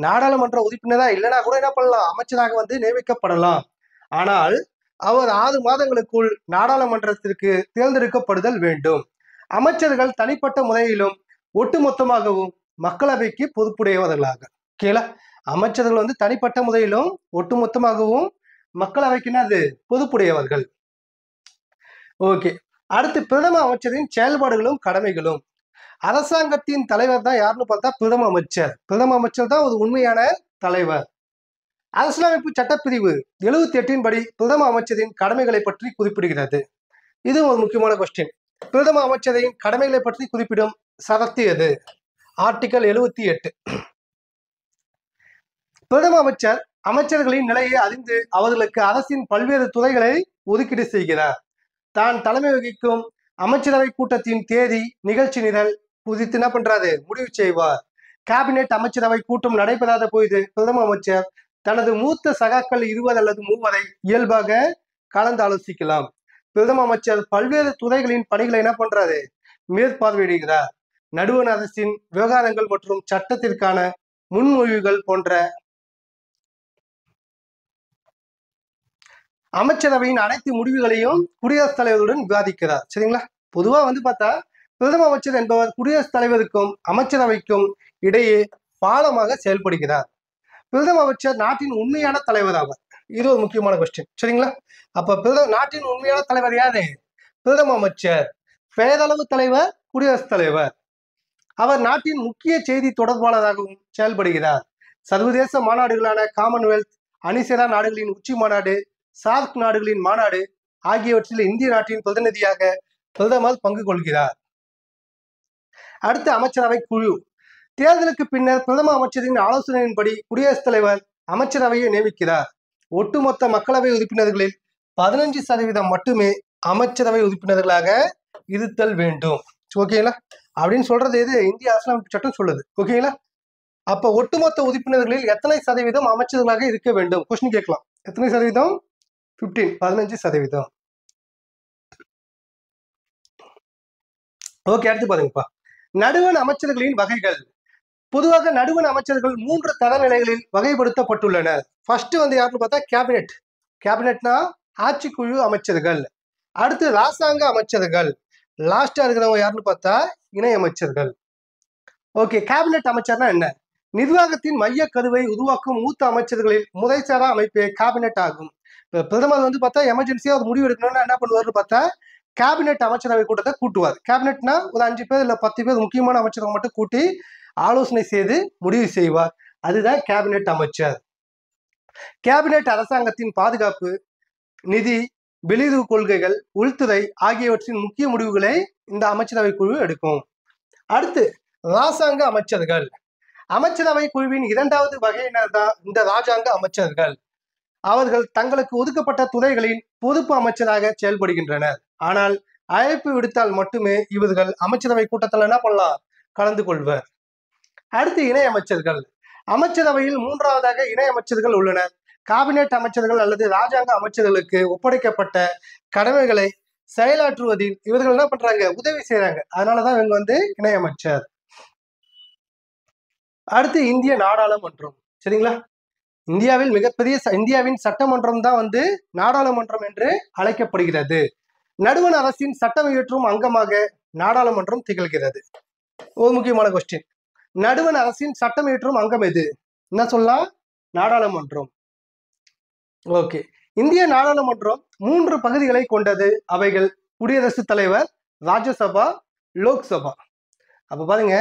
நாடாளுமன்ற உறுப்பினராக இல்லைன்னா கூட என்ன பண்ணலாம், அமைச்சராக வந்து நியமிக்கப்படலாம். ஆனால் அவர் 6 மாதங்களுக்குள் நாடாளுமன்றத்திற்கு தேர்ந்தெடுக்கப்படுதல் வேண்டும். அமைச்சர்கள் தனிப்பட்ட முறையிலும் ஒட்டுமொத்தமாகவும் மக்களவைக்கு பொறுப்புடையவர்களாக. ஓகேங்களா? அமைச்சர்கள் வந்து தனிப்பட்ட முறையிலும் ஒட்டுமொத்தமாகவும் மக்களவைக்கு என்னது, பொறுப்புடையவர்கள். ஓகே. அடுத்து பிரதம அமைச்சரின் செயல்பாடுகளும் கடமைகளும். அரசாங்கத்தின் தலைவர் தான் யாருன்னு பார்த்தா பிரதம அமைச்சர். பிரதம அமைச்சர் தான் ஒரு உண்மையான தலைவர். அரசியலமைப்பு சட்டப்பிரிவு 78 படி பிரதம அமைச்சரின் கடமைகளை பற்றி குறிப்பிடுகிறது. இது ஒரு முக்கியமான கொஸ்டின். பிரதம அமைச்சரின் கடமைகளை பற்றி குறிப்பிடும் சரத்து எது? ஆர்டிகல் 78. பிரதம அமைச்சர் அமைச்சர்களின் நிலையை அறிந்து அவர்களுக்கு அரசின் பல்வேறு துறைகளை ஒதுக்கீடு செய்கிறார். தான் தலைமை வகிக்கும் அமைச்சரவை கூட்டத்தின் தேதி, நிகழ்ச்சி நிரல் குறித்து என்ன பண்றாரு, முடிவு செய்வார். கேபினெட் அமைச்சரவை கூட்டம் நடைபெறாத போது பிரதம அமைச்சர் தனது மூத்த சகாக்கள் 20 அல்லது 30 இயல்பாக கலந்து ஆலோசிக்கலாம். பிரதம அமைச்சர் பல்வேறு துறைகளின் பணிகளை என்ன பண்றாரு, மேற்பார்வையிடுகிறார். நடுவண் அரசின் விவகாரங்கள் மற்றும் சட்டத்திற்கான முன்மொழிவுகள் போன்ற அமைச்சரவையின் அனைத்து முடிவுகளையும் குடியரசுத் தலைவருடன் விவாதிக்கிறார். சரிங்களா? பொதுவா வந்து பார்த்தா பிரதம அமைச்சர் என்பவர் குடியரசுத் தலைவருக்கும் அமைச்சரவைக்கும் இடையே பாலமாக செயல்படுகிறார். பிரதம அமைச்சர் நாட்டின் உண்மையான தலைவர் ஆவார். இது ஒரு முக்கியமான கொஸ்டின். சரிங்களா? அப்ப நாட்டின் உண்மையான தலைவர் யாரு? பிரதம அமைச்சர். பெயரளவு தலைவர் குடியரசுத் தலைவர். அவர் நாட்டின் முக்கிய செய்தி தொடர்பாளராகவும் செயல்படுகிறார். சர்வதேச மாநாடுகளான காமன்வெல்த், அணிசேரா நாடுகளின் உச்சி மாநாடு, சார்க் நாடுகளின் மாநாடு ஆகியவற்றில் இந்திய நாட்டின் பிரதிநிதியாக பிரதமர் பங்கு கொள்கிறார். அடுத்து அமைச்சரவை குழு. தேர்தலுக்கு பின்னர் பிரதம அமைச்சரின் ஆலோசனையின்படி குடியரசுத் தலைவர் அமைச்சரவையை நியமிக்கிறார். ஒட்டுமொத்த மக்களவை உறுப்பினர்களில் 15% மட்டுமே அமைச்சரவை உறுப்பினர்களாக இருத்தல் வேண்டும். ஓகேங்களா? அப்படின்னு சொல்றது எது? இந்திய அரசியலமைப்பு சட்டம் சொல்லுது. ஓகேங்களா? அப்ப ஒட்டுமொத்த உறுப்பினர்களில் எத்தனை சதவீதம் அமைச்சர்களாக இருக்க வேண்டும்? கொஸ்டின் கேட்கலாம். எத்தனை சதவீதம்? 15%. ஓகே, அடுத்து பாருங்கப்பா. நடுவண் அமைச்சர்களின் வகைகள். பொதுவாக நடுவண் அமைச்சர்கள் 3 தரநிலைகளில் வகைப்படுத்தப்பட்டுள்ளனர். ஃபர்ஸ்ட் யாருன்னு பார்த்தா கேபினெட். கேபினெட்னா ஆட்சிக்குழு அமைச்சர்கள். அடுத்து ராசாங்க அமைச்சர்கள். லாஸ்டா இருக்கிறவங்க யாருன்னு பார்த்தா இணை அமைச்சர்கள். ஓகே, கேபினெட் அமைச்சர்னா என்ன? நிர்வாகத்தின் மைய கருவை உருவாக்கும் மூத்த அமைச்சர்களில் முறைசாரா அமைப்பே கேபினெட் ஆகும். இப்ப பிரதமர் பார்த்தா எமர்ஜென்சியா ஒரு முடிவு எடுக்கணும்னா என்ன பண்ணுவாருன்னு பார்த்தா கேபினெட் அமைச்சரவை கூட்டத்தை கூட்டுவார். கேபினெட்னா ஒரு 5 பேர் இல்ல 10 பேர் முக்கியமான அமைச்சர்கள் மட்டும் கூட்டி ஆலோசனை செய்து முடிவு செய்வார். அதுதான் கேபினெட் அமைச்சர். கேபினெட் அரசாங்கத்தின் பாதுகாப்பு, நிதி, வெளியுறவு கொள்கைகள், உள்துறை ஆகியவற்றின் முக்கிய முடிவுகளை இந்த அமைச்சரவை குழு எடுக்கும். அடுத்து ராசாங்க அமைச்சர்கள். அமைச்சரவை குழுவின் 2வது வகையினர் தான் இந்த ராஜாங்க அமைச்சர்கள். அவர்கள் தங்களுக்கு ஒதுக்கப்பட்ட துறைகளின் பொறுப்பு அமைச்சராக செயல்படுகின்றனர். ஆனால் அழைப்பு விடுத்தால் மட்டுமே இவர்கள் அமைச்சரவை கூட்டத்தில் என்ன பண்ணலாம்? கலந்து கொள்வர். அடுத்து இணை அமைச்சர்கள். அமைச்சரவையில் 3வதாக இணை அமைச்சர்கள் உள்ளனர். கேபினெட் அமைச்சர்கள் அல்லது ராஜாங்க அமைச்சர்களுக்கு ஒப்படைக்கப்பட்ட கடமைகளை செயலாற்றுவதில் இவர்கள் என்ன பண்றாங்க? உதவி செய்யறாங்க. அதனாலதான் இவங்க இணை அமைச்சர். அடுத்து இந்திய நாடாளுமன்றம். சரிங்களா? இந்தியாவின் சட்டமன்றம் தான் நாடாளுமன்றம் என்று அழைக்கப்படுகிறது. நடுவண் அரசின் சட்டம் இயற்றும் அங்கமாக நாடாளுமன்றம் திகழ்கிறது. ஒரு முக்கியமான கொஸ்டின். நடுவண் அரசின் சட்டம் இயற்றும் அங்கம் எது? என்ன சொல்லலாம்? நாடாளுமன்றம். ஓகே, இந்திய நாடாளுமன்றம் 3 பகுதிகளை கொண்டது. அவைகள் குடியரசுத் தலைவர், ராஜ்யசபா, லோக்சபா. அப்ப பாருங்க,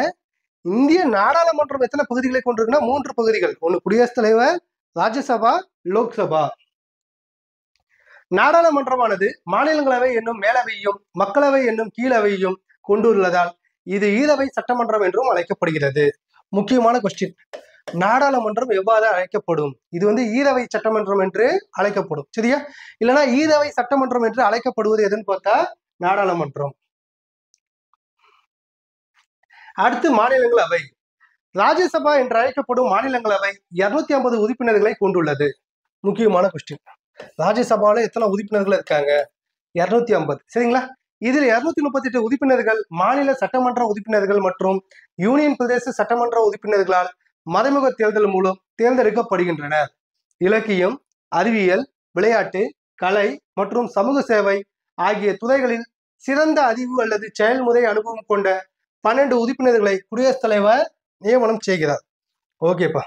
இந்திய நாடாளுமன்றம் எத்தனை பகுதிகளை கொண்டிருக்குன்னா 3 பகுதிகள். ஒன்னு குடியரசுத் தலைவர், ராஜ்யசபா, லோக்சபா. நாடாளுமன்றமானது மாநிலங்களவை என்னும் மேலவையும் மக்களவை என்னும் கீழவையும் கொண்டுள்ளதால் இது ஈரவை சட்டமன்றம் என்றும் அழைக்கப்படுகிறது. முக்கியமான கொஸ்டின். நாடாளுமன்றம் எவ்வாறு அழைக்கப்படும்? இது ஈரவை சட்டமன்றம் என்று அழைக்கப்படும். சரியா? இல்லைன்னா ஈரவை சட்டமன்றம் என்று அழைக்கப்படுவது எதுன்னு பார்த்தா நாடாளுமன்றம். அடுத்து மாநிலங்களவை. ராஜ்யசபா என்று அழைக்கப்படும் மாநிலங்களவை 250 உறுப்பினர்களை கொண்டுள்ளது. முக்கியமான கொஸ்டின். ராஜ்யசபால எத்தனை உறுப்பினர்கள் இருக்காங்க? 250. சரிங்களா? இதில் 238 உறுப்பினர்கள் மாநில சட்டமன்ற உறுப்பினர்கள் மற்றும் யூனியன் பிரதேச சட்டமன்ற உறுப்பினர்களால் மறைமுக தேர்தல் மூலம் தேர்ந்தெடுக்கப்படுகின்றனர். இலக்கியம், அறிவியல், விளையாட்டு, கலை மற்றும் சமூக சேவை ஆகிய துறைகளில் சிறந்த அறிவு அல்லது செயல்முறை அனுபவம் கொண்ட 12 உறுப்பினர்களை குடியரசுத் தலைவர் நியமனம் செய்கிறார். ஓகேப்பா,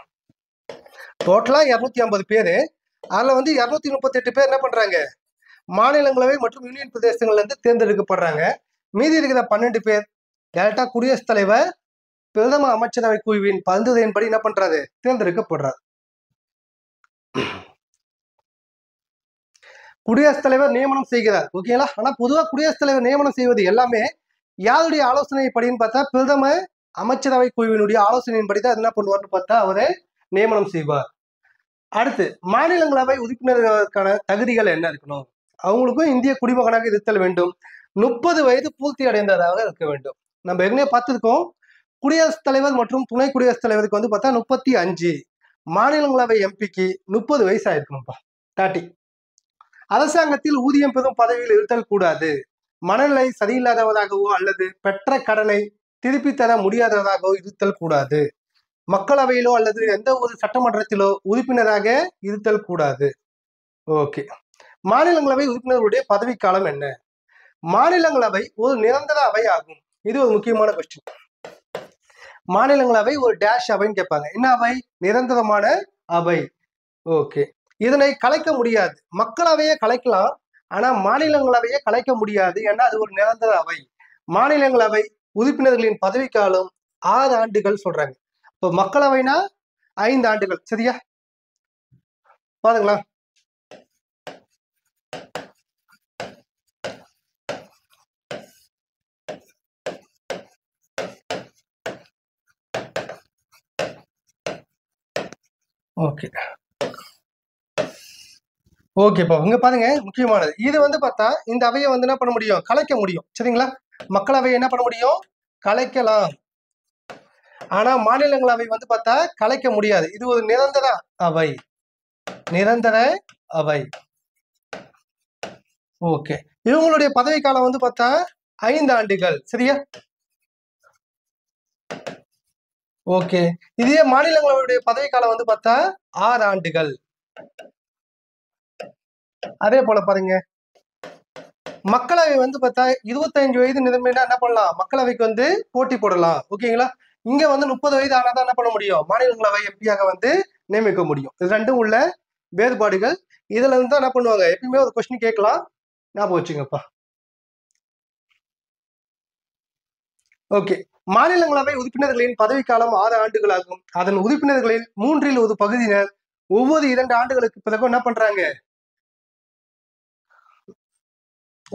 டோட்டலா 250 பேரு. அதுல 238 பேர் என்ன பண்றாங்க? மாநிலங்களவை மற்றும் யூனியன் பிரதேசங்கள்ல இருந்து தேர்ந்தெடுக்கப்படுறாங்க. மீதி இருக்கிற 12 பேர் டேரக்டா குடியரசுத் தலைவர் பிரதம அமைச்சரவை குழுவின் பரிந்துரையின்படி என்ன பண்றாரு? தேர்ந்தெடுக்கப்படுறார். குடியரசுத் தலைவர் நியமனம் செய்கிறார். ஓகேங்களா? ஆனா பொதுவா குடியரசுத் தலைவர் நியமனம் செய்வது எல்லாமே யாருடைய ஆலோசனைப்படின்னு பார்த்தா பிரதம அமைச்சரவை குழுவினுடைய ஆலோசனையின்படி தான் என்ன பண்ணுவார்னு பார்த்தா அவரை நியமனம் செய்வார். அடுத்து மாநிலங்களவை உறுப்பினர்களுக்கான தகுதிகள் என்ன இருக்கணும்? அவங்களுக்கும் இந்திய குடிமகனாக இருத்தல் வேண்டும். 30 வயது பூர்த்தி அடைந்ததாக இருக்க வேண்டும். நம்ம ஏற்கனவே பார்த்திருக்கோம். குடியரசுத் தலைவர் மற்றும் துணை குடியரசுத் தலைவருக்கு பார்த்தா 35. மாநிலங்களவை எம்பிக்கு 30 வயசு ஆயிருக்கணும்ப்பா. 30. அரசாங்கத்தில் ஊதியம் பெறும் பதவியில் இருத்தல் கூடாது. மனநிலை சரியில்லாதவராகவோ அல்லது பெற்ற கடனை திருப்பி தர முடியாதவராகவோ இருத்தல் கூடாது. மக்களவையிலோ அல்லது எந்த ஒரு சட்டமன்றத்திலோ உறுப்பினராக இருத்தல் கூடாது. ஓகே, மாநிலங்களவை உறுப்பினர்களுடைய பதவிக்காலம் என்ன? மாநிலங்களவை ஒரு நிரந்தர அவை ஆகும். இது ஒரு முக்கியமான கொஸ்டின். மாநிலங்களவை ஒரு டேஷ் அவைன்னு கேட்பாங்க. என்ன அவை? நிரந்தரமான அவை. ஓகே, இதனை கலைக்க முடியாது. மக்களவையை கலைக்கலாம், ஆனா மாநிலங்களவையை கலைக்க முடியாது. ஏன்னா அது ஒரு நிரந்தர அவை. மாநிலங்களவை உறுப்பினர்களின் பதவிக்காலம் 6 ஆண்டுகள் சொல்றாங்க. இப்போ மக்களவைனா 5 ஆண்டுகள். சரியா? பாருங்களா. ஓகே ஓகேப்பா, இங்க பாருங்க முக்கியமானது. இது வந்து பார்த்தா இந்த அவையை வந்து என்ன பண்ண முடியும், கலைக்க முடியும். சரிங்களா, மக்களவை என்ன பண்ண முடியும், கலைக்கலாம். ஆனா மாநிலங்களவை வந்து பார்த்தா கலைக்க முடியாது. இது ஒரு நிரந்தர அவை, நிரந்தர அவை. ஓகே, இவங்களுடைய பதவி காலம் வந்து பார்த்தா 5 ஆண்டுகள். சரியா, ஓகே. இதே மாநிலங்களுடைய பதவி காலம் வந்து பார்த்தா 6 ஆண்டுகள். அதே போல பாருங்க, மக்களவை வந்து பார்த்தா 25 வயது நிரம்பினா என்ன பண்ணலாம், மக்களவைக்கு வந்து போட்டி போடலாம். ஓகேங்களா, இங்க வந்து 30 வயது ஆனாதான் என்ன பண்ண முடியும், மாநிலங்களவை எம்பியாக வந்து நியமிக்க முடியும். இது ரெண்டும் உள்ள வேறுபாடுகள். இதுல இருந்து தான் என்ன பண்ணுவாங்க, எப்பயுமே ஒரு கொஸ்டின் கேட்கலாம், ஞாபகம் வச்சுங்கப்பா. ஓகே, மாநிலங்களவை உறுப்பினர்களின் பதவிக்காலம் 6 ஆண்டுகள் ஆகும். அதன் உறுப்பினர்களில் 3 ஒரு பகுதியினர் ஒவ்வொரு 2 ஆண்டுகளுக்கு பிறகு என்ன பண்றாங்க,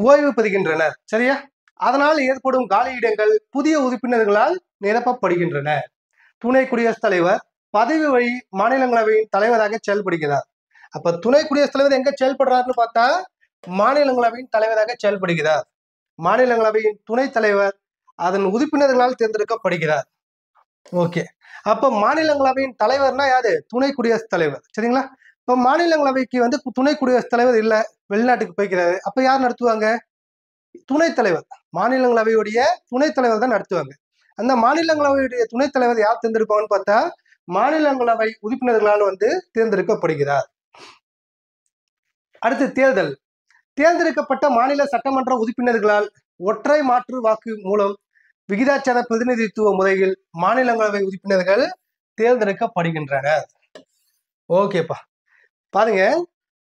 ஓய்வு பெறுகின்றனர். சரியா, அதனால் ஏற்படும் காலியிடங்கள் புதிய உறுப்பினர்களால் நிரப்பப்படுகின்றன. துணை குடியரசுத் தலைவர் பதவி வழி மாநிலங்களவையின் தலைவராக செயல்படுகிறார். அப்ப துணை குடியரசுத் தலைவர் எங்க செயல்படுறாருன்னு பார்த்தா மாநிலங்களவையின் தலைவராக செயல்படுகிறார். மாநிலங்களவையின் துணைத் தலைவர் அதன் உறுப்பினர்களால் தேர்ந்தெடுக்கப்படுகிறார். ஓகே, அப்ப மாநிலங்களவையின் தலைவர்னா யாரு, துணை குடியரசுத் தலைவர். சரிங்களா, இப்ப மாநிலங்களவைக்கு வந்து துணை குடியரசுத் தலைவர் இல்ல, வெளிநாட்டுக்கு போய்க்கிறாரு, அப்ப யார் நடத்துவாங்க, துணைத் தலைவர். மாநிலங்களவையுடைய துணைத் தலைவர் தான் நடத்துவாங்க. அந்த மாநிலங்களவையுடைய துணைத் தலைவர் யார் தேர்ந்தெடுப்பாங்கன்னு பார்த்தா மாநிலங்களவை உறுப்பினர்களால் வந்து தேர்ந்தெடுக்கப்படுகிறார். அடுத்து தேர்தல். தேர்ந்தெடுக்கப்பட்ட மாநில சட்டமன்ற உறுப்பினர்களால் ஒற்றை மாற்று வாக்கு மூலம் விகிதாச்சார பிரதிநிதித்துவ முறையில் மாநிலங்களவை உறுப்பினர்கள் தேர்ந்தெடுக்கப்படுகின்றனர். ஓகேப்பா, பாருங்க,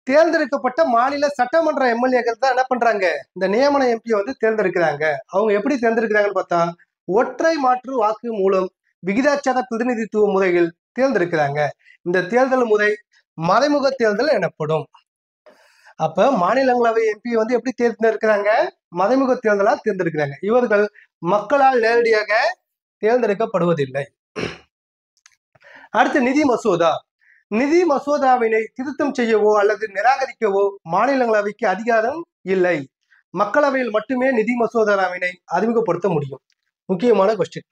தேர்ந்தெடுக்கப்பட்ட மாநில சட்டமன்ற எம்எல்ஏக்கள் தான் என்ன பண்றாங்க, இந்த நியமன எம்பி வந்து தேர்ந்தெடுக்கிறாங்க. அவங்க எப்படி தேர்ந்தெடுக்கிறாங்கன்னு பார்த்தா ஒற்றை மாற்று வாக்கு மூலம் விகிதாச்சார பிரதிநிதித்துவ முறையில் தேர்ந்தெடுக்கிறாங்க. இந்த தேர்தல் முறை மறைமுக தேர்தல் எனப்படும். அப்ப மாநிலங்களவை எம்பி வந்து எப்படி தேர்ந்தெடுக்கிறாங்க, மறைமுக தேர்தலா தேர்ந்தெடுக்கிறாங்க. இவர்கள் மக்களால் நேரடியாக தேர்ந்தெடுக்கப்படுவதில்லை. அடுத்து நிதி மசோதா. நிதி மசோதாவினை திருத்தம் செய்யவோ அல்லது நிராகரிக்கவோ மாநிலங்களவைக்கு அதிகாரம் இல்லை. மக்களவையில் மட்டுமே நிதி மசோதாவினை அறிமுகப்படுத்த முடியும். முக்கியமான கொஸ்டின்.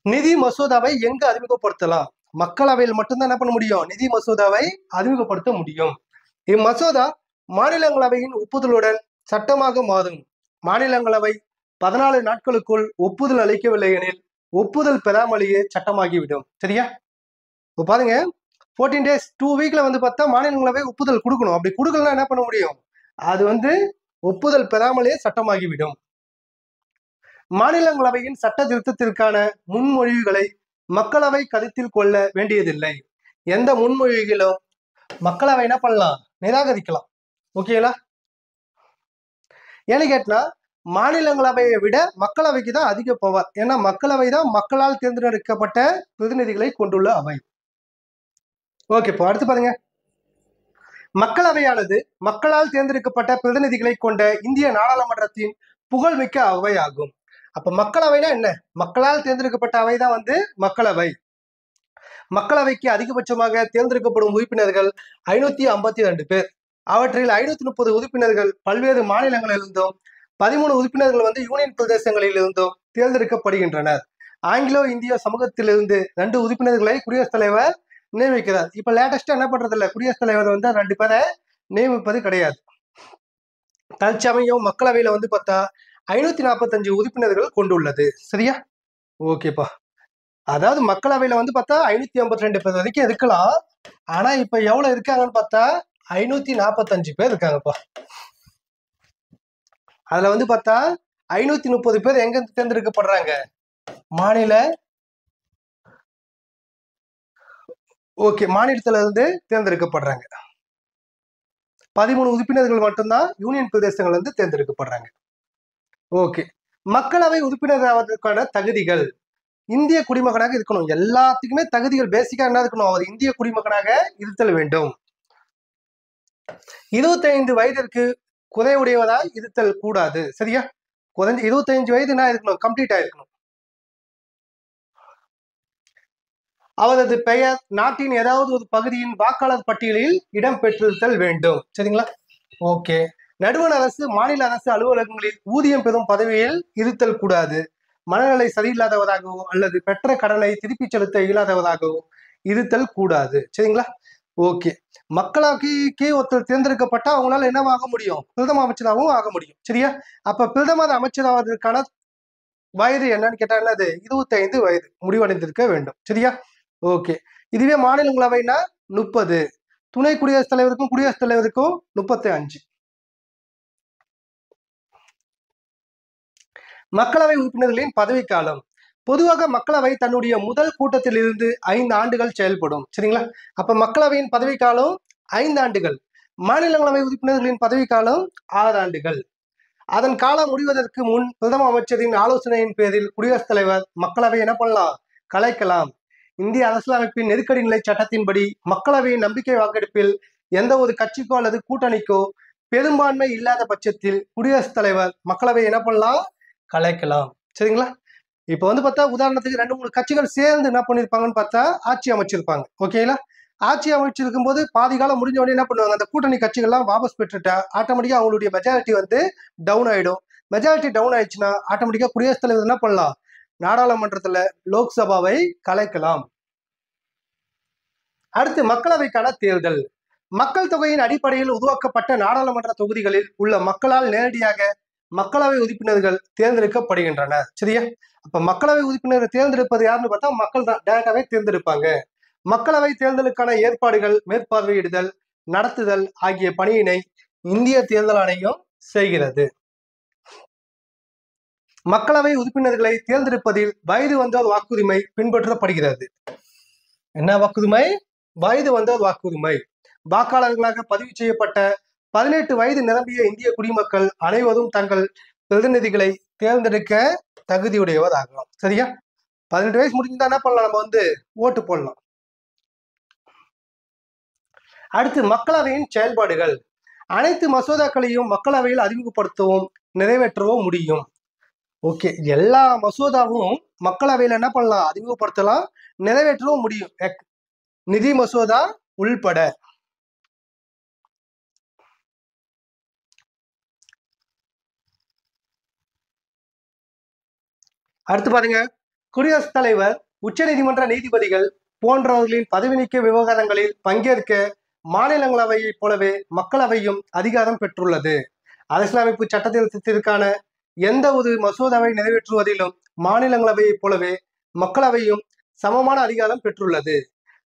நிதி மசோதாவை எங்கு அறிமுகப்படுத்தலாம், மக்களவையில் மட்டும்தான் என்ன பண்ண முடியும், நிதி மசோதாவை அறிமுகப்படுத்த முடியும். இம்மசோதா மாநிலங்களவையின் ஒப்புதலுடன் சட்டமாக மாறும். மாநிலங்களவை 14 நாட்களுக்குள் ஒப்புதல் அளிக்கவில்லை எனில் ஒப்புதல் பெறாமலேயே சட்டமாகிவிடும். சரியா, இப்போ பாருங்க, 14 days 2 வீக்ல வந்து பார்த்தா மாநிலங்களவை ஒப்புதல் கொடுக்கணும். அப்படி கொடுக்கலன்னா என்ன பண்ண முடியும், அது வந்து ஒப்புதல் பெறாமலே சட்டமாகிவிடும். மாநிலங்களவையின் சட்ட திருத்தத்திற்கான முன்மொழிவுகளை மக்களவை கருத்தில் கொள்ள வேண்டியதில்லை. எந்த முன்மொழிகளும் மக்களவை என்ன பண்ணலாம், நிராகரிக்கலாம். ஓகேங்களா, ஏன்னு கேட்டா மாநிலங்களவையை விட மக்களவைக்கு தான் அதிக பவர். ஏன்னா மக்களவை தான் மக்களால் தேர்ந்தெடுக்கப்பட்ட பிரதிநிதிகளை கொண்டுள்ள அவை. ஓகே, இப்போ அடுத்து பாருங்க, மக்களவையானது மக்களால் தேர்ந்தெடுக்கப்பட்ட பிரதிநிதிகளை கொண்ட இந்திய நாடாளுமன்றத்தின் புகழ்மிக்க அவை ஆகும். அப்ப மக்களவைனா என்ன, மக்களால் தேர்ந்தெடுக்கப்பட்ட அவை தான் வந்து மக்களவை. மக்களவைக்கு அதிகபட்சமாக தேர்ந்தெடுக்கப்படும் உறுப்பினர்கள் 552 பேர். அவற்றில் 530 உறுப்பினர்கள் பல்வேறு மாநிலங்களிலிருந்தும் 13 உறுப்பினர்கள் வந்து யூனியன் பிரதேசங்களில் இருந்தும் தேர்ந்தெடுக்கப்படுகின்றனர். ஆங்கிலோ இந்திய சமூகத்திலிருந்து 2 உறுப்பினர்களை குடியரசுத் தலைவர் நியமிக்கிறார். இப்ப லேட்டஸ்டா என்ன பண்றது இல்ல, குடியரசுத் தலைவர் வந்து 2 பேரை நியமிப்பது கிடையாது. தற்சமயம் மக்களவையில வந்து பார்த்தா 545 உறுப்பினர்கள் கொண்டுள்ளது. சரியா, ஓகேப்பா. அதாவது மக்களவையில வந்து பார்த்தா 552 பேர் வரைக்கும் இருக்கலாம். ஆனா இப்ப எவ்வளவு இருக்காங்கன்னு பார்த்தா 545 பேர் இருக்காங்கப்பா. அதுல வந்து பார்த்தா 530 பேர் எங்க தேர்ந்தெடுக்கப்படுறாங்க, மாநில மாநிலத்துல இருந்து தேர்ந்தெடுக்கப்படுறாங்க. 13 உறுப்பினர்கள் மட்டும்தான் யூனியன் பிரதேசங்கள் இருந்து தேர்ந்தெடுக்கப்படுறாங்க. ஓகே, மக்களவை உறுப்பினர் ஆவதற்கான தகுதிகள். இந்திய குடிமகனாக இருக்கணும். எல்லாத்துக்குமே தகுதிகள் பேசிக்கா என்ன இருக்கணும், அவர் இந்திய குடிமகனாக இருத்தல் வேண்டும். 25 வயதிற்கு குறைவுடையவராய் இருத்தல் கூடாது. சரியா? 25 வயது என்ன இருக்கணும்? கம்ப்ளீட் ஆயிருக்கணும். அவரது பெயர் நாட்டின் ஏதாவது ஒரு பகுதியின் வாக்காளர் பட்டியலில் இடம் பெற்றிருத்தல் வேண்டும். சரிங்களா? ஓகே. நடுவண் அரசு மாநில அரசு அலுவலகங்களில் ஊதியம் பெறும் பதவியில் இருத்தல் கூடாது. மனநிலை சரியில்லாதவராகவோ அல்லது பெற்ற கடனை திருப்பி செலுத்த இயலாதவராகவோ இருத்தல் கூடாது. சரிங்களா? ஓகே. மக்களாட்சிக்கு ஒருத்தர் தேர்ந்தெடுக்கப்பட்டா அவங்களால என்னவாக முடியும்? பிரதம அமைச்சராகவும் ஆக முடியும். சரியா? அப்ப பிரதமர் அமைச்சராவதற்கான வயது என்னன்னு கேட்டா என்னது? 25 வயது முடிவடைந்திருக்க வேண்டும். சரியா? ஓகே. இதுவே மாநிலங்களவைனா 30, துணை குடியரசுத் தலைவருக்கும் குடியரசுத் தலைவருக்கும் 35. மக்களவை உறுப்பினர்களின் பதவிக்காலம். பொதுவாக மக்களவை தன்னுடைய முதல் கூட்டத்தில் இருந்து 5 ஆண்டுகள் செயல்படும். சரிங்களா? அப்ப மக்களவையின் பதவிக்காலம் 5 ஆண்டுகள். மாநிலங்களவை உறுப்பினர்களின் பதவிக்காலம் 6 ஆண்டுகள். அதன் காலம் முடிவதற்கு முன் பிரதம அமைச்சரின் ஆலோசனையின் பேரில் குடியரசுத் தலைவர் மக்களவை என்ன பண்ணலாம்? கலைக்கலாம். இந்திய அரசியலமைப்பின் நெருக்கடி நிலை சட்டத்தின்படி மக்களவையின் நம்பிக்கை வாக்கெடுப்பில் எந்த ஒரு கட்சிக்கோ அல்லது கூட்டணிக்கோ பெரும்பான்மை இல்லாத பட்சத்தில் குடியரசுத் தலைவர் மக்களவை என்ன பண்ணலாம்? கலைக்கலாம். சரிங்களா? இப்ப பார்த்தா உதாரணத்துக்கு 2-3 கட்சிகள் சேர்ந்து என்ன பண்ணிருப்பாங்கன்னு பார்த்தா ஆட்சி அமைச்சிருப்பாங்க. ஓகேங்களா? ஆட்சி அமைச்சிருக்கும் போது பாதி காலம் முடிஞ்ச உடனே என்ன பண்ணுவாங்க? அந்த கூட்டணி கட்சிகள்லாம் வாபஸ் பெற்றுட்டா ஆட்டோமேட்டிக்கா அவங்களுடைய மெஜாரிட்டி டவுன் ஆயிடும். மெஜாரிட்டி டவுன் ஆயிடுச்சுன்னா ஆட்டோமேட்டிக்கா குடியரசுத் தலைவர் என்ன பண்ணலாம்? நாடாளுமன்றத்துல லோக்சபாவை கலைக்கலாம். அடுத்து மக்களவைக்கான தேர்தல். மக்கள் தொகையின் அடிப்படையில் உருவாக்கப்பட்ட நாடாளுமன்ற தொகுதிகளில் உள்ள மக்களால் நேரடியாக மக்களவை உறுப்பினர்கள் தேர்ந்தெடுக்கப்படுகின்றனர். சரியா? அப்ப மக்களவை உறுப்பினர்கள் தேர்ந்தெடுப்பது யாருன்னு பார்த்தா மக்கள் தான் டைரக்டாவே தேர்ந்தெடுப்பாங்க. மக்களவை தேர்தலுக்கான ஏற்பாடுகள், மேற்பார்வையிடுதல், நடத்துதல் ஆகிய பணியினை இந்திய தேர்தல் ஆணையம் செய்கிறது. மக்களவை உறுப்பினர்களை தேர்ந்தெடுப்பதில் வயது வந்தோர் வாக்குரிமை பின்பற்றப்படுகிறது. என்ன வாக்குரிமை? வயது வந்தோர் வாக்குரிமை. வாக்காளர்களாக பதிவு செய்யப்பட்ட 18 வயது நிரம்பிய இந்திய குடிமக்கள் அனைவரும் தங்கள் பிரதிநிதிகளை தேர்ந்தெடுக்க தகுதியுடையவர் ஆகலாம். சரியா? 18 வயசு முடிஞ்சா என்ன பண்ணலாம்? நம்ம ஓட்டு போடலாம். அடுத்து மக்களவையின் செயல்பாடுகள். அனைத்து மசோதாக்களையும் மக்களவையில் அறிமுகப்படுத்தவும் நிறைவேற்றவும் முடியும். ஓகே. எல்லா மசோதாவும் மக்களவையில என்ன பண்ணலாம்? அறிமுகப்படுத்தலாம், நிறைவேற்றவும் முடியும். நிதி மசோதா உள்பட. அடுத்து பாருங்க, குடியரசுத் தலைவர், உச்ச நீதிமன்ற நீதிபதிகள் போன்றவர்களின் பதவி நீக்க விவகாரங்களில் பங்கேற்க மாநிலங்களவையை போலவே மக்களவையும் அதிகாரம் பெற்றுள்ளது. அரசியலமைப்பு சட்ட திருத்தத்திற்கான எந்த ஒரு மசோதாவை நிறைவேற்றுவதிலும் மாநிலங்களவையை போலவே மக்களவையும் சமமான அதிகாரம் பெற்றுள்ளது.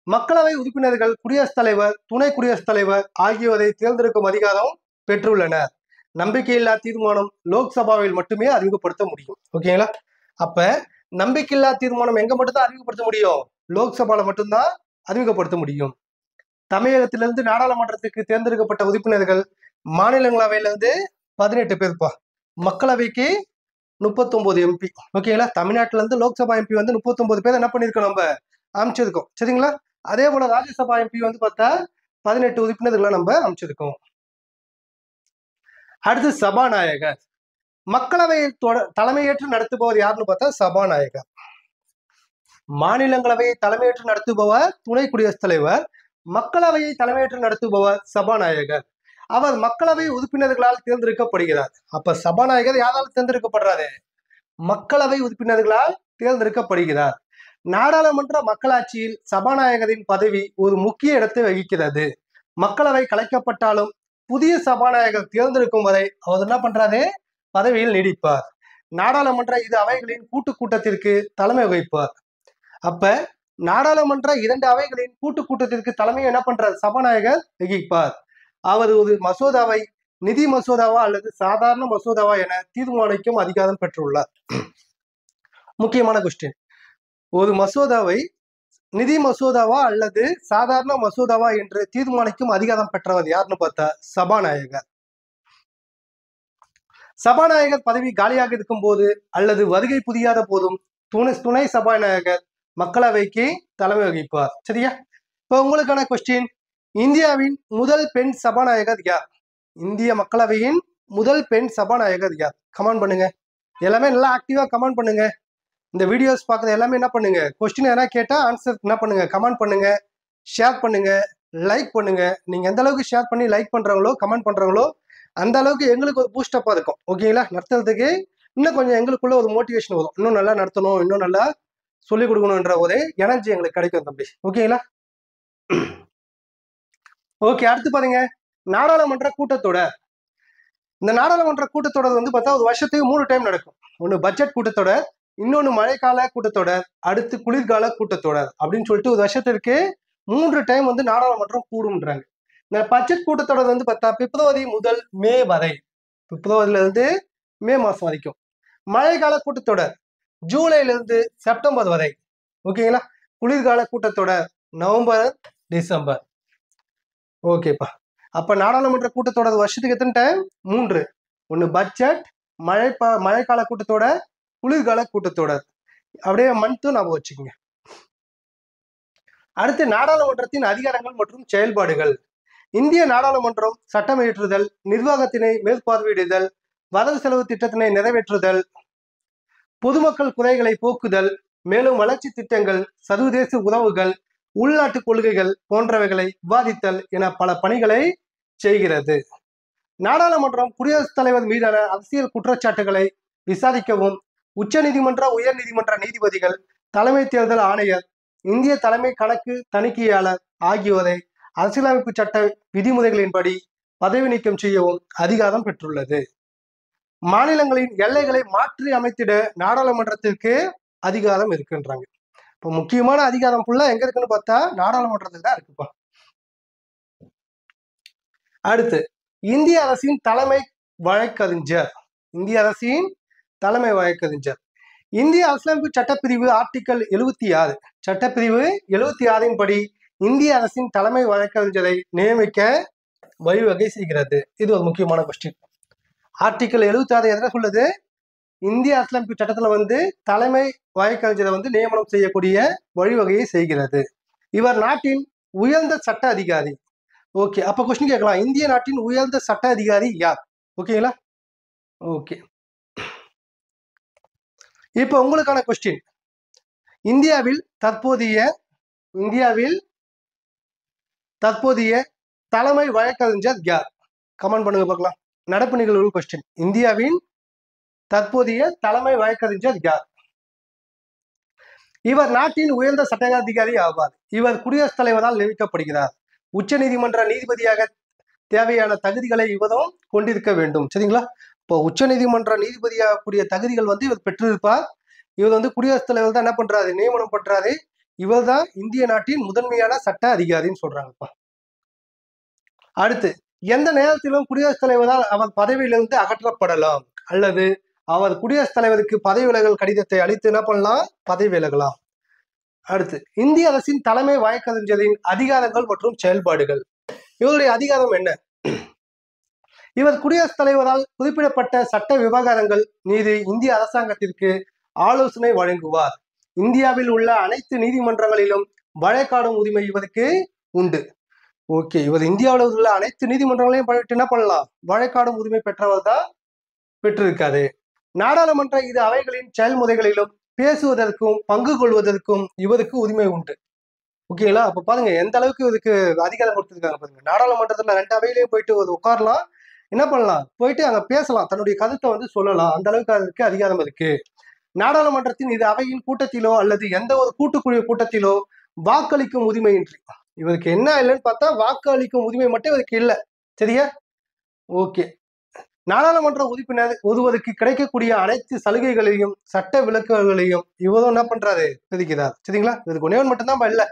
மக்களவை உறுப்பினர்கள் குடியரசுத் தலைவர், துணை குடியரசுத் தலைவர் ஆகியோரை தேர்ந்தெடுக்கும் அதிகாரம் பெற்றுள்ளனர். நம்பிக்கையில்லா தீர்மானம் லோக்சபாவில் மட்டுமே அறிமுகப்படுத்த முடியும். ஓகேங்களா? அப்ப நம்பிக்கையில்லா தீர்மானம் எங்க மட்டும்தான் அறிமுகப்படுத்த முடியும்? லோக்சபால மட்டும்தான் அறிமுகப்படுத்த முடியும். தமிழகத்திலிருந்து நாடாளுமன்றத்துக்கு தேர்ந்தெடுக்கப்பட்ட உறுப்பினர்கள் மாநிலங்களவையிலிருந்து 18 பேர்ப்பா, மக்களவைக்கு 39 எம்பி. ஓகேங்களா? தமிழ்நாட்டுல இருந்து லோக்சபா எம்பி 39 பேர் என்ன பண்ணிருக்கோம்? நம்ம அமைச்சிருக்கோம். சரிங்களா? அதே போல ராஜ்யசபா எம்பி பார்த்தா 18 உறுப்பினர்களை நம்ம அமைச்சிருக்கோம். அடுத்து சபாநாயகர். மக்களவையை தலைமையேற்று நடத்துபவர் யாருன்னு பார்த்தா சபாநாயகர். மாநிலங்களவையை தலைமையேற்று நடத்துபவர் துணை குடியரசுத் தலைவர். மக்களவையை தலைமையேற்று நடத்துபவர் சபாநாயகர். அவர் மக்களவை உறுப்பினர்களால் தேர்ந்தெடுக்கப்படுகிறார். அப்ப சபாநாயகர் யாரால் தேர்ந்தெடுக்கப்படுறாரு? மக்களவை உறுப்பினர்களால் தேர்ந்தெடுக்கப்படுகிறார். நாடாளுமன்ற மக்களாட்சியில் சபாநாயகரின் பதவி ஒரு முக்கிய இடத்தை வகிக்கிறது. மக்களவை கலைக்கப்பட்டாலும் புதிய சபாநாயகர் தேர்ந்தெடுக்கும் வரை அவர் என்ன பண்றாரு? பதவியில் நீடிப்பார். நாடாளுமன்ற இரு அவைகளின் கூட்டத்திற்கு தலைமை வகிப்பார். அப்ப நாடாளுமன்ற 2 அவைகளின் கூட்டத்திற்கு தலைமை என்ன பண்றார்? சபாநாயகர் வகிப்பார். அவர் ஒரு மசோதாவை நிதி மசோதாவா அல்லது சாதாரண மசோதாவா என தீர்மானிக்கும் அதிகாரம் பெற்றுள்ளார். முக்கியமான கொஸ்டின். ஒரு மசோதாவை நிதி மசோதாவா அல்லது சாதாரண மசோதாவா என்று தீர்மானிக்கும் அதிகாரம் பெற்றவர் யாருன்னு பார்த்தா சபாநாயகர். சபாநாயகர் பதவி காலியாக இருக்கும் போது அல்லது வருகை புரியாத போதும் துணை சபாநாயகர் மக்களவைக்கு தலைமை வகிப்பார். சரியா? இப்ப உங்களுக்கான கொஸ்டின், இந்தியாவின் முதல் பெண் சபாநாயகர் யார்? இந்திய மக்களவையின் முதல் பெண் சபாநாயகர் யார்? கமெண்ட் பண்ணுங்க. எல்லாமே நல்லா ஆக்டிவா கமெண்ட் பண்ணுங்க. இந்த வீடியோஸ் பார்க்குறது எல்லாமே என்ன பண்ணுங்க, கொஸ்டின் எதனா கேட்டா ஆன்சர் என்ன பண்ணுங்க, கமெண்ட் பண்ணுங்க, ஷேர் பண்ணுங்க, லைக் பண்ணுங்க. நீங்க எந்த அளவுக்கு ஷேர் பண்ணி லைக் பண்றவங்களோ கமெண்ட் பண்றவங்களோ அந்த அளவுக்கு எங்களுக்கு ஒரு பூஸ்டப்பா இருக்கும். ஓகேங்களா? நடத்துறதுக்கு இன்னும் கொஞ்சம் எங்களுக்குள்ள ஒரு மோட்டிவேஷன் வரும். இன்னும் நல்லா நடத்தணும், இன்னும் நல்லா சொல்லிக் கொடுக்கணும்ன்ற ஒரு எனர்ஜி எங்களுக்கு கிடைக்கும் தம்பி. ஓகேங்களா? ஓகே, அடுத்து பாருங்க, நாடாளுமன்ற கூட்டத்தொடர். இந்த நாடாளுமன்ற கூட்டத்தொடர் வந்து பார்த்தா ஒரு வருஷத்துக்கு 3 டைம் நடக்கும். ஒன்று பட்ஜெட் கூட்டத்தொடர், இன்னொன்று மழைக்கால கூட்டத்தொடர், அடுத்து குளிர்கால கூட்டத்தொடர் அப்படின்னு சொல்லிட்டு ஒரு வருஷத்திற்கு 3 டைம் வந்து நாடாளுமன்றம் கூடும்ன்றாங்க. இந்த பட்ஜெட் கூட்டத்தொடர் வந்து பார்த்தா பிப்ரவரி முதல் மே வரை, பிப்ரவரியில இருந்து மே மாசம் வரைக்கும். மழைக்கால கூட்டத்தொடர் ஜூலைல இருந்து செப்டம்பர் வரை. ஓகேங்களா? குளிர்கால கூட்டத்தொடர் நவம்பர் டிசம்பர். ஓகேப்பா. அப்ப நாடாளுமன்ற கூட்டத்தொடர் வருஷத்துக்கு எத்தனை டைம்? 3. ஒன்று பட்ஜெட், மழைக்கால கூட்டத்தொடர், குளிர்கால கூட்டத்தொடர். அப்படியே மந்த்தும் ஞாபகம் வச்சுக்கோங்க. அடுத்து நாடாளுமன்றத்தின் அதிகாரங்கள் மற்றும் செயல்பாடுகள். இந்திய நாடாளுமன்றம் சட்டம் இயற்றுதல், நிர்வாகத்தினை மேற்பார்வையிடுதல், வரவு செலவு திட்டத்தினை நிறைவேற்றுதல், பொதுமக்கள் குறைகளை போக்குதல், மேலும் வளர்ச்சி திட்டங்கள், சர்வதேச உறவுகள், உள்நாட்டு கொள்கைகள் போன்றவைகளை விவாதித்தல் என பல பணிகளை செய்கிறது. நாடாளுமன்றம் குடியரசுத் தலைவர் மீதான அரசியல் குற்றச்சாட்டுகளை விசாரிக்கவும், உச்ச நீதிமன்ற, உயர் நீதிமன்ற நீதிபதிகள், தலைமை தேர்தல் ஆணையர், இந்திய தலைமை கணக்கு தணிக்கையாளர் ஆகியோரை அரசியலமைப்பு சட்ட விதிமுறைகளின்படி பதவி நீக்கம் செய்யவும் அதிகாரம் பெற்றுள்ளது. மாநிலங்களின் எல்லைகளை மாற்றி அமைத்திட நாடாளுமன்றத்திற்கு அதிகாரம் இருக்குன்றாங்க. இப்போ முக்கியமான அதிகாரம் ஃபுல்லா எங்க இருக்குன்னு பார்த்தா நாடாளுமன்றத்துக்கு தான் இருக்குப்பா. அடுத்து இந்திய அரசின் தலைமை வழக்கறிஞர். இந்திய அரசின் தலைமை வழக்கறிஞர் இந்திய அரசியலமைப்பு சட்டப்பிரிவு ஆர்டிக்கல் 76, சட்டப்பிரிவு 76 படி இந்திய அரசின் தலைமை வழக்கறிஞரை நியமிக்க வழிவகை செய்கிறது. இது ஒரு முக்கியமான கொஸ்டின். ஆர்டிக்கல் 76 எதை சொல்லுது? இந்திய அரசியலமைப்பு சட்டத்துல வந்து தலைமை வழக்கறிஞரை வந்து நியமனம் செய்யக்கூடிய வழிவகையை செய்கிறது. இவர் நாட்டின் உயர்ந்த சட்ட அதிகாரி. ஓகே, அப்ப கொஸ்டின் கேட்கலாம், இந்திய நாட்டின் உயர்ந்த சட்ட அதிகாரி யார்? ஓகேங்களா? ஓகே, இப்ப உங்களுக்கான கொஸ்டின், இந்தியாவில் தற்போதைய தலைமை வழக்கறிஞர் யார்? கமெண்ட் பண்ணுங்க பார்க்கலாம். நடப்பு நிகழ்வு கொஸ்டின், இந்தியாவின் தற்போதைய தலைமை வழக்கறிஞர் யார்? இவர் நாட்டின் உயர்ந்த சட்ட அதிகாரி ஆவார். இவர் குடியரசுத் தலைவரால் நியமிக்கப்படுகிறார். உச்ச நீதிமன்ற நீதிபதியாக தேவையான தகுதிகளை இவரும் கொண்டிருக்க வேண்டும். சரிங்களா? இப்போ உச்ச நீதிமன்ற நீதிபதியாகக்கூடிய தகுதிகள் வந்து இவர் பெற்றிருப்பார். இவர் வந்து குடியரசுத் தலைவர் தான் என்ன பண்றாரு, நியமனம் பண்றாரு. இவர் தான் இந்திய நாட்டின் முதன்மையான சட்ட அதிகாரின்னு சொல்றாங்கப்பா. அடுத்து, எந்த நேரத்திலும் குடியரசுத் தலைவரால் அவர் பதவியிலிருந்து அகற்றப்படலாம் அல்லது அவர் குடியரசுத் தலைவருக்கு பதவி விலகல் கடிதத்தை அளித்து என்ன பண்ணலாம், பதவி விலகலாம். அடுத்து, இந்திய அரசின் தலைமை வழக்கறிஞரின் அதிகாரங்கள் மற்றும் செயல்பாடுகள். இவருடைய அதிகாரம் என்ன? இவர் குடியரசுத் தலைவரால் குறிப்பிடப்பட்ட சட்ட விவகாரங்கள் மீது இந்திய அரசாங்கத்திற்கு ஆலோசனை வழங்குவார். இந்தியாவில் உள்ள அனைத்து நீதிமன்றங்களிலும் வழக்காடும் உரிமை இவருக்கு உண்டு. ஓகே, இவர் இந்தியாவில் உள்ள அனைத்து நீதிமன்றங்களையும் பண்ணிட்டு என்ன பண்ணலாம், வழக்காடும் உரிமை பெற்றவர் தான் பெற்றிருக்காரு. நாடாளுமன்ற இது அவைகளின் செயல்முறைகளிலும் பேசுவதற்கும் பங்கு கொள்வதற்கும் இவருக்கு உரிமை உண்டு. ஓகேங்களா? அப்ப பாருங்க எந்த அளவுக்கு இதுக்கு அதிகாரம் கொடுத்திருக்காங்க பாருங்க. நாடாளுமன்றத்துல 2 அவையிலையும் போயிட்டு உட்காரலாம், என்ன பண்ணலாம், போயிட்டு அங்க பேசலாம், தன்னுடைய கருத்தை வந்து சொல்லலாம். அந்த அளவுக்கு அதுக்கு அதிகாரம் இருக்கு. நாடாளுமன்றத்தின் இது அவையின் கூட்டத்திலோ அல்லது எந்த ஒரு கூட்டுக்குழு கூட்டத்திலோ வாக்களிக்கும் உரிமையின்றி. இவருக்கு என்ன இல்லைன்னு பார்த்தா வாக்களிக்கும் உரிமை மட்டும் இவருக்கு இல்லை. சரியா? ஓகே, நாடாளுமன்ற உறுப்பினர் ஒருவருக்கு கிடைக்கக்கூடிய அனைத்து சலுகைகளையும் சட்ட விலக்குகளையும் இவரும் என்ன பண்றாரு, விதிக்கிறார். சரிங்களா? இதுக்கு ஒன்னே மட்டும்தான் இல்ல,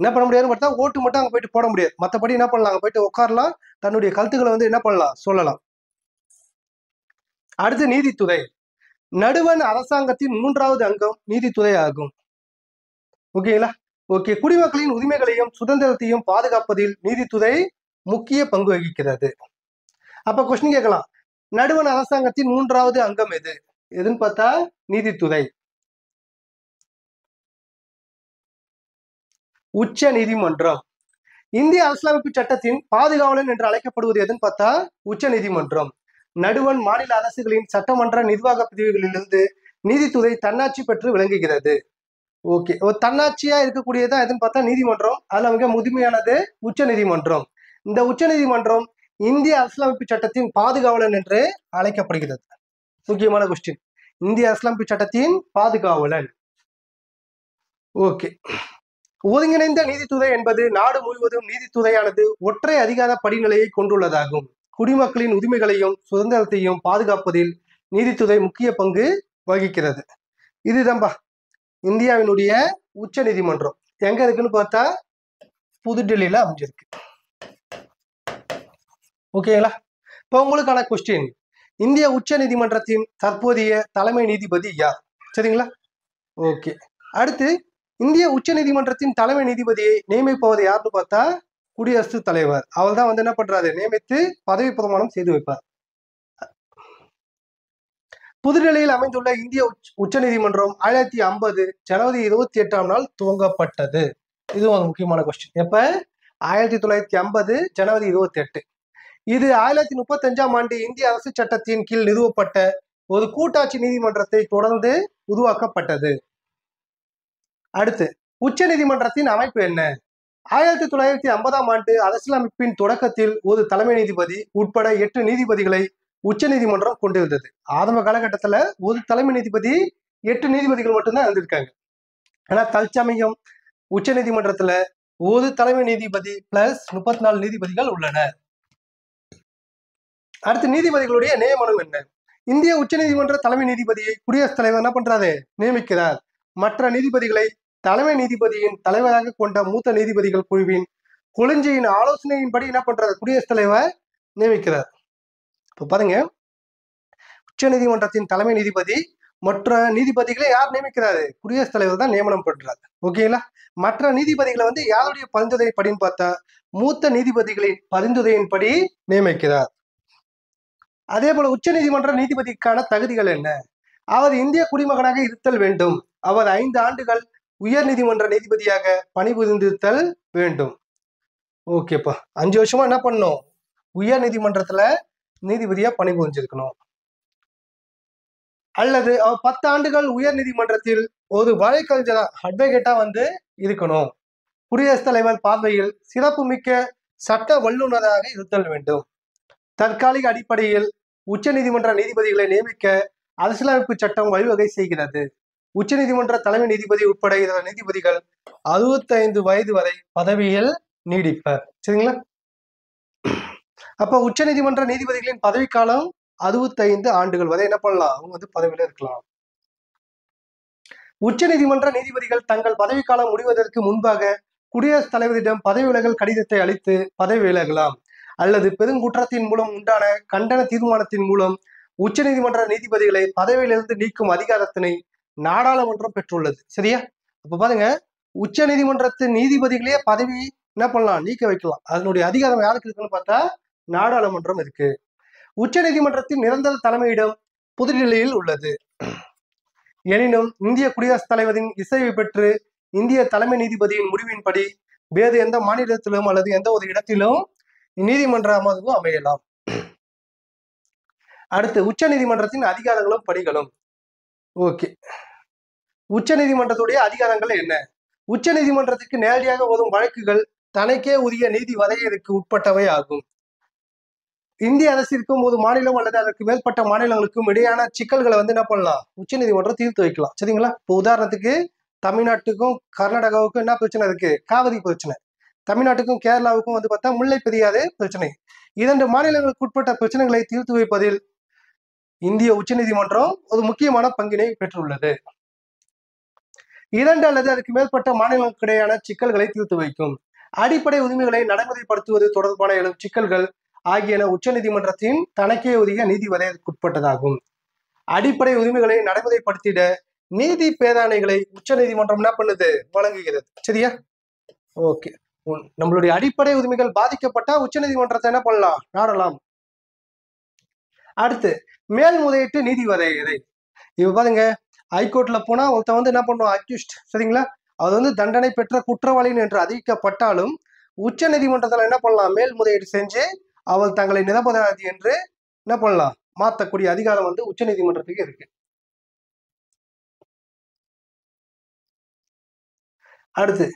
என்ன பண்ண முடியாதுன்னு பார்த்தா ஓட்டு மட்டும் அங்க போயிட்டு போட முடியாது. மற்றபடி என்ன பண்ணலாம், அங்க போயிட்டு உட்காரலாம், தன்னுடைய கருத்துக்களை வந்து என்ன பண்ணலாம், சொல்லலாம். அடுத்து நீதித்துறை. நடுவண் அரசாங்கத்தின் 3வது அங்கம் நீதித்துறை ஆகும். ஓகேங்களா? ஓகே, குடிமக்களின் உரிமைகளையும் சுதந்திரத்தையும் பாதுகாப்பதில் நீதித்துறை முக்கிய பங்கு வகிக்கிறது. அப்ப கொஸ்டின் கேட்கலாம், நடுவண் அரசாங்கத்தின் 3வது அங்கம் எது? எதுன்னு பார்த்தா நீதித்துறை. உச்ச நீதிமன்றம். இந்திய அரசியலமைப்பு சட்டத்தின் பாதுகாவலன் என்று அழைக்கப்படுவது எதுன்னு பார்த்தா உச்ச நீதிமன்றம். நடுவண் மாநில அரசுகளின் சட்டமன்ற நிர்வாக பிரிவுகளிலிருந்து நீதித்துறை தன்னாட்சி பெற்று விளங்குகிறது. ஓகே, ஒரு தன்னாட்சியா இருக்கக்கூடியதான் எதுன்னு பார்த்தா நீதிமன்றம். அதுல மிக முதுமையானது உச்ச நீதிமன்றம். இந்த உச்ச நீதிமன்றம் இந்திய அரசியலமைப்பு சட்டத்தின் பாதுகாவலன் என்று அழைக்கப்படுகிறது. முக்கியமான கொஸ்டின், இந்திய அரசியலமைப்பு சட்டத்தின் பாதுகாவலன். ஓகே, ஒருங்கிணைந்த நீதித்துறை என்பது நாடு முழுவதும் நீதித்துறையானது ஒற்றை அதிகார படிநிலையை கொண்டுள்ளதாகும். குடிமக்களின் உரிமைகளையும் சுதந்திரத்தையும் பாதுகாப்பதில் நீதித்துறை முக்கிய பங்கு வகிக்கிறது. இதுதான்பா இந்தியாவினுடைய உச்ச நீதிமன்றம். எங்க இருக்குன்னு பார்த்தா புதுடெல்லியில அமைஞ்சிருக்கு. ஓகேங்களா? இப்போ உங்களுக்கான கொஸ்டின், இந்திய உச்ச நீதிமன்றத்தின் தற்போதைய தலைமை நீதிபதி யார்? சரிங்களா? ஓகே, அடுத்து இந்திய உச்ச நீதிமன்றத்தின் தலைமை நீதிபதியை நியமிப்பவர் யாருன்னு பார்த்தா குடியரசுத் தலைவர். அவர் தான் என்ன பண்றாரு, நியமித்து பதவி பிரமாணம் செய்து வைப்பார். புதுடெல்லியில் அமைந்துள்ள இந்திய உச்ச நீதிமன்றம் 1950 ஜனவரி 28ஆம் நாள் துவங்கப்பட்டது. இதுவும் ஒரு முக்கியமான கொஸ்டின். எப்ப? 1950 ஜனவரி 28. இது 1935ஆம் ஆண்டு இந்திய அரசு சட்டத்தின் கீழ் நிறுவப்பட்ட ஒரு கூட்டாட்சி நீதிமன்றத்தை தொடர்ந்து உருவாக்கப்பட்டது. அடுத்து உச்ச நீதிமன்றத்தின் அமைப்பு என்ன? 1950ஆம் ஆண்டு அரசியலமைப்பின் தொடக்கத்தில் ஒரு தலைமை நீதிபதி உட்பட 8 நீதிபதிகளை உச்ச நீதிமன்றம் கொண்டிருந்தது. ஆரம்ப காலகட்டத்துல ஒரு தலைமை நீதிபதி 8 நீதிபதிகள் மட்டும்தான் இருந்திருக்காங்க. ஆனா தற்சமயம் உச்ச நீதிமன்றத்துல ஒரு தலைமை நீதிபதி பிளஸ் 34 நீதிபதிகள் உள்ளனர். அடுத்து நீதிபதிகளுடைய நியமனம் என்ன? இந்திய உச்ச நீதிமன்ற தலைமை நீதிபதியை குடியரசுத் தலைவர் என்ன பண்றாரு, நியமிக்கிறார். மற்ற நீதிபதிகளை தலைமை நீதிபதியின் தலைவராக கொண்ட மூத்த நீதிபதிகள் குழுவின் கொலிஞ்சியின் ஆலோசனையின்படி என்ன பண்றாரு, குடியரசுத் தலைவர் நியமிக்கிறார். இப்போ பாருங்க, உச்ச நீதிமன்றத்தின் தலைமை நீதிபதி மற்ற நீதிபதிகளை யார் நியமிக்கிறாரு, குடியரசுத் தலைவர் தான் நியமனம் பண்றாரு. ஓகேங்களா? மற்ற நீதிபதிகளை யாருடைய பரிந்துரைப்படின்னு பார்த்தா மூத்த நீதிபதிகளின் பரிந்துரையின்படி நியமிக்கிறார். அதே போல உச்ச நீதிமன்ற நீதிபதிக்கான தகுதிகள் என்ன? அவர் இந்திய குடிமகனாக இருத்தல் வேண்டும். அவர் 5 ஆண்டுகள் உயர் நீதிமன்ற நீதிபதியாக பணிபுரிந்திருத்தல் வேண்டும். ஓகேப்பா, 5 வருஷமா என்ன பண்ணணும், உயர் நீதிமன்றத்துல நீதிபதியா பணிபுரிஞ்சிருக்கணும். அல்லது அவர் 10 ஆண்டுகள் உயர் நீதிமன்றத்தில் ஒரு வழக்கறிஞரா அட்வொகேட்டா இருக்கணும். குடியரசுத் தலைவர் பார்வையில் சிறப்பு மிக்க சட்ட வல்லுநராக இருத்தல் வேண்டும். தற்காலிக அடிப்படையில் உச்ச நீதிமன்ற நீதிபதிகளை நியமிக்க அரசியலமைப்பு சட்டம் வழிவகை செய்கிறது. உச்ச நீதிமன்ற தலைமை நீதிபதி உட்பட இதர நீதிபதிகள் 65 வயது வரை பதவியில் நீடிப்பர். சரிங்களா? அப்ப உச்ச நீதிமன்ற நீதிபதிகளின் பதவிக்காலம் 65 ஆண்டுகள் வரை என்ன பண்ணலாம், அவங்க பதவியில இருக்கலாம். உச்ச நீதிமன்ற நீதிபதிகள் தங்கள் பதவிக்காலம் முடிவதற்கு முன்பாக குடியரசுத் தலைவரிடம் பதவி விலகல் கடிதத்தை அளித்து பதவி விலகலாம். அல்லது பெருங்குற்றத்தின் மூலம் உண்டான கண்டன தீர்மானத்தின் மூலம் உச்ச நீதிமன்ற நீதிபதிகளை பதவியிலிருந்து நீக்கும் அதிகாரத்தினை நாடாளுமன்றம் பெற்றுள்ளது. சரியா? அப்ப பாருங்க, உச்ச நீதிமன்றத்தின் நீதிபதிகளே பதவி என்ன பண்ணலாம், நீக்க வைக்கலாம். அதனுடைய அதிகாரம் யாருக்கு இருக்குன்னு பார்த்தா நாடாளுமன்றம் இருக்கு. உச்ச நீதிமன்றத்தின் நிரந்தர தலைமையிடம் புதுடில்லியில் உள்ளது. எனினும் இந்திய குடியரசுத் தலைவரின் இசைவை பெற்று இந்திய தலைமை நீதிபதியின் முடிவின்படி வேறு எந்த மாநிலத்திலும் அல்லது எந்த ஒரு இடத்திலும் நீதிமன்ற அமர்வு அமையலாம். அடுத்து உச்ச நீதிமன்றத்தின் அதிகாரங்களும் பணிகளும். ஓகே, உச்ச நீதிமன்றத்துடைய அதிகாரங்கள் என்ன? உச்ச நீதிமன்றத்துக்கு நேரடியாக வரும் வழக்குகள் தனக்கே உரிய நீதி வரையறைக்கு உட்பட்டவை ஆகும். இந்திய அரசிற்கும் ஒரு மாநிலம் அல்லது அதற்கு மேற்பட்ட மாநிலங்களுக்கும் இடையான சிக்கல்களை என்ன பண்ணலாம், உச்ச நீதிமன்றம் தீர்த்து வைக்கலாம். சரிங்களா? இப்போ உதாரணத்துக்கு தமிழ்நாட்டுக்கும் கர்நாடகாவுக்கும் என்ன பிரச்சனை இருக்கு, காவிரி பிரச்சனை. தமிழ்நாட்டுக்கும் கேரளாவுக்கும் பார்த்தா முல்லை பெரியாறு பிரச்சனை. 2 மாநிலங்களுக்கு உட்பட்ட பிரச்சனைகளை தீர்த்து வைப்பதில் இந்திய உச்ச நீதிமன்றம் ஒரு முக்கியமான பங்கினை பெற்றுள்ளது. 2 அல்லது அதற்கு மேற்பட்ட மாநிலங்களுக்கு இடையான சிக்கல்களை தீர்த்து வைக்கும். அடிப்படை உரிமைகளை நடைமுறைப்படுத்துவது தொடர்பான எழும் சிக்கல்கள் ஆகியன உச்ச நீதிமன்றத்தின் தனக்கே உரிய நீதி வரையறைக்குட்பட்டதாகும். அடிப்படை உரிமைகளை நடைமுறைப்படுத்திட நீதி பேராணைகளை உச்ச நீதிமன்றம் என்ன பண்ணுது, வழங்குகிறது. சரியா? ஓகே, நம்மளுடைய அடிப்படை உரிமைகள் பாதிக்கப்பட்டா உச்ச நீதிமன்றத்தை என்ன பண்ணலாம், நாடலாம். அடுத்து மேல்முறையீட்டு நீதி வரையறை. இப்ப பாருங்க, ஹைகோர்ட்ல போனா ஒருத்தன் என்ன பண்ணுவோம், அக்யூஸ்ட். சரிங்களா? அவர் தண்டனை பெற்ற குற்றவாளின் என்று அறிவிக்கப்பட்டாலும் உச்ச நீதிமன்றத்துல என்ன பண்ணலாம், மேல்முறையீடு செஞ்சு அவள் தங்களை நிரபராதி என்று என்ன பண்ணலாம், மாத்தக்கூடிய அதிகாரம் வந்து உச்ச நீதிமன்றத்துக்கு இருக்கு. அடுத்து,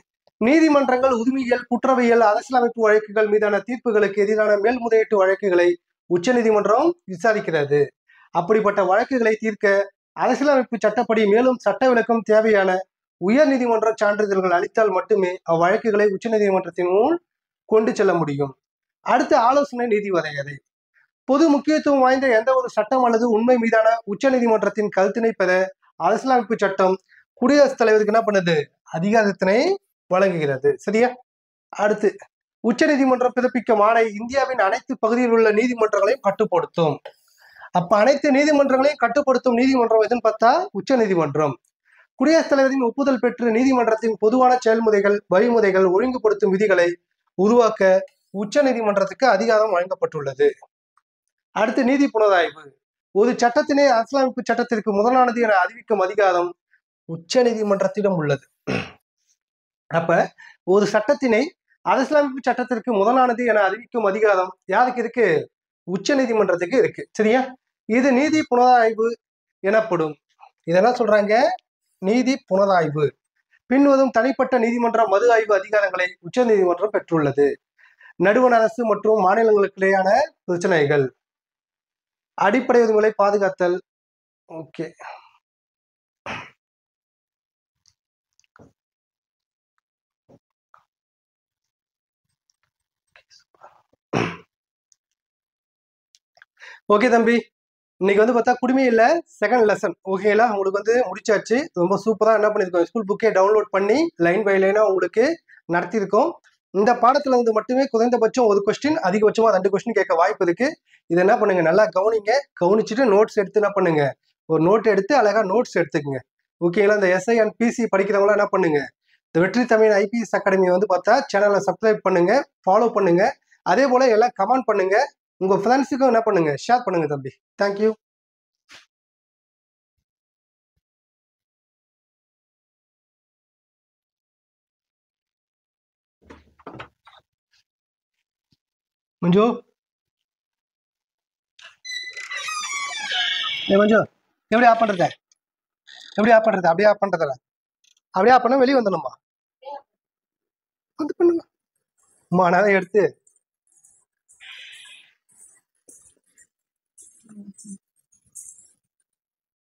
நீதிமன்றங்கள் உரிமையியல், குற்றவியல், அரசியலமைப்பு வழக்குகள் மீதான தீர்ப்புகளுக்கு எதிரான மேல்முறையீட்டு வழக்குகளை உச்ச நீதிமன்றம் விசாரிக்கிறது. அப்படிப்பட்ட வழக்குகளை தீர்க்க அரசியலமைப்பு சட்டப்படி மேலும் சட்ட விளக்கம் தேவையான உயர் நீதிமன்ற சான்றிதழ்கள் அளித்தால் மட்டுமே அவ்வழக்குகளை உச்ச நீதிமன்றத்தின் முன் கொண்டு செல்ல முடியும். அடுத்து, ஆலோசனை நீதி வரையறை. பொது முக்கியத்துவம் வாய்ந்த எந்த ஒரு சட்டம் அல்லது உண்மை மீதான உச்ச நீதிமன்றத்தின் கருத்தினை பெற அரசியலமைப்பு சட்டம் குடியரசுத் தலைவருக்கு என்ன பண்ணுது, அதிகாரத்தினை வழங்குகிறது. சரியா? அடுத்து, உச்ச நீதிமன்றம் பிறப்பிக்கும் ஆணை இந்தியாவின் அனைத்து பகுதியில் உள்ள நீதிமன்றங்களையும் கட்டுப்படுத்தும். அப்ப அனைத்து நீதிமன்றங்களையும் கட்டுப்படுத்தும் நீதிமன்றம் எதுன்னு பார்த்தா உச்ச நீதிமன்றம். குடியரசுத் தலைவரின் ஒப்புதல் பெற்று நீதிமன்றத்தின் பொதுவான செயல்முறைகள், வழிமுறைகள், ஒழுங்குபடுத்தும் விதிகளை உருவாக்க உச்ச நீதிமன்றத்துக்கு அதிகாரம் வழங்கப்பட்டுள்ளது. அடுத்து, நீதி புனராய்வு. ஒரு சட்டத்தினை அரசியலமைப்பு சட்டத்திற்கு முதலானது என அறிவிக்கும் அதிகாரம் உச்ச நீதிமன்றத்திடம் உள்ளது. அப்ப ஒரு சட்டத்தினை அரசியலமைப்பு சட்டத்திற்கு முதலானது என அறிவிக்கும் அதிகாரம் யாருக்கு இருக்கு, உச்ச நீதிமன்றத்துக்கு இருக்கு. சரியா? இது நீதி புனராய்வு எனப்படும். இதெல்லாம் சொல்றாங்க, நீதி புனராய்வு. பின்வரும் தனிப்பட்ட நீதிமன்ற மறு ஆய்வு அதிகாரங்களை உச்ச நீதிமன்றம் பெற்றுள்ளது. நடுவண் அரசு மற்றும் மாநிலங்களுக்கிடையான பிரச்சனைகள், அடிப்படை உரிமைகளை பாதுகாத்தல். ஓகே, ஓகே தம்பி, இன்னைக்கு வந்து பார்த்தா குடிமையில செகண்ட் லெசன் ஓகேங்களா, உங்களுக்கு வந்து முடிச்சாச்சு. ரொம்ப சூப்பரா என்ன பண்ணிருக்கோம், ஸ்கூல் புக்கே டவுன்லோட் பண்ணி லைன் பை லைனா உங்களுக்கு நடத்தியிருக்கோம். இந்த பாடத்துல வந்து மட்டுமே குறைந்தபட்சம் ஒரு கொஸ்டின், அதிகபட்சமா 2 கொஸ்டின் கேட்க வாய்ப்பு இருக்கு. இதை என்ன பண்ணுங்க, நல்லா கவனிங்க. கவனிச்சுட்டு நோட்ஸ் எடுத்து என்ன பண்ணுங்க, ஒரு நோட் எடுத்து அழகா நோட்ஸ் எடுத்துக்கங்க. ஓகேங்களா? இந்த எஸ்ஐ அண்ட் பிசி படிக்கிறவங்களாம் என்ன பண்ணுங்க, இந்த வெற்றி தமிழ் ஐபிஎஸ் அகாடமி வந்து பார்த்தா சேனலை சப்ஸ்கிரைப் பண்ணுங்க, ஃபாலோ பண்ணுங்க. அதே போல எல்லாம் கமெண்ட் பண்ணுங்க, உங்க ஃப்ரெண்ட்ஸுக்கும் என்ன பண்ணுங்க, ஷேர் பண்ணுங்க தம்பி. தேங்க்யூ. மஞ்சு, மஞ்சு, எப்படி ஆஃப் பண்றது, எப்படி ஆஃப் பண்றது, அப்படியே ஆஃப் பண்றதுல அப்படியே ஆஃப் பண்ண வெளியே வந்துடணுமா, வந்து பண்ணுங்க. நான் எடுத்து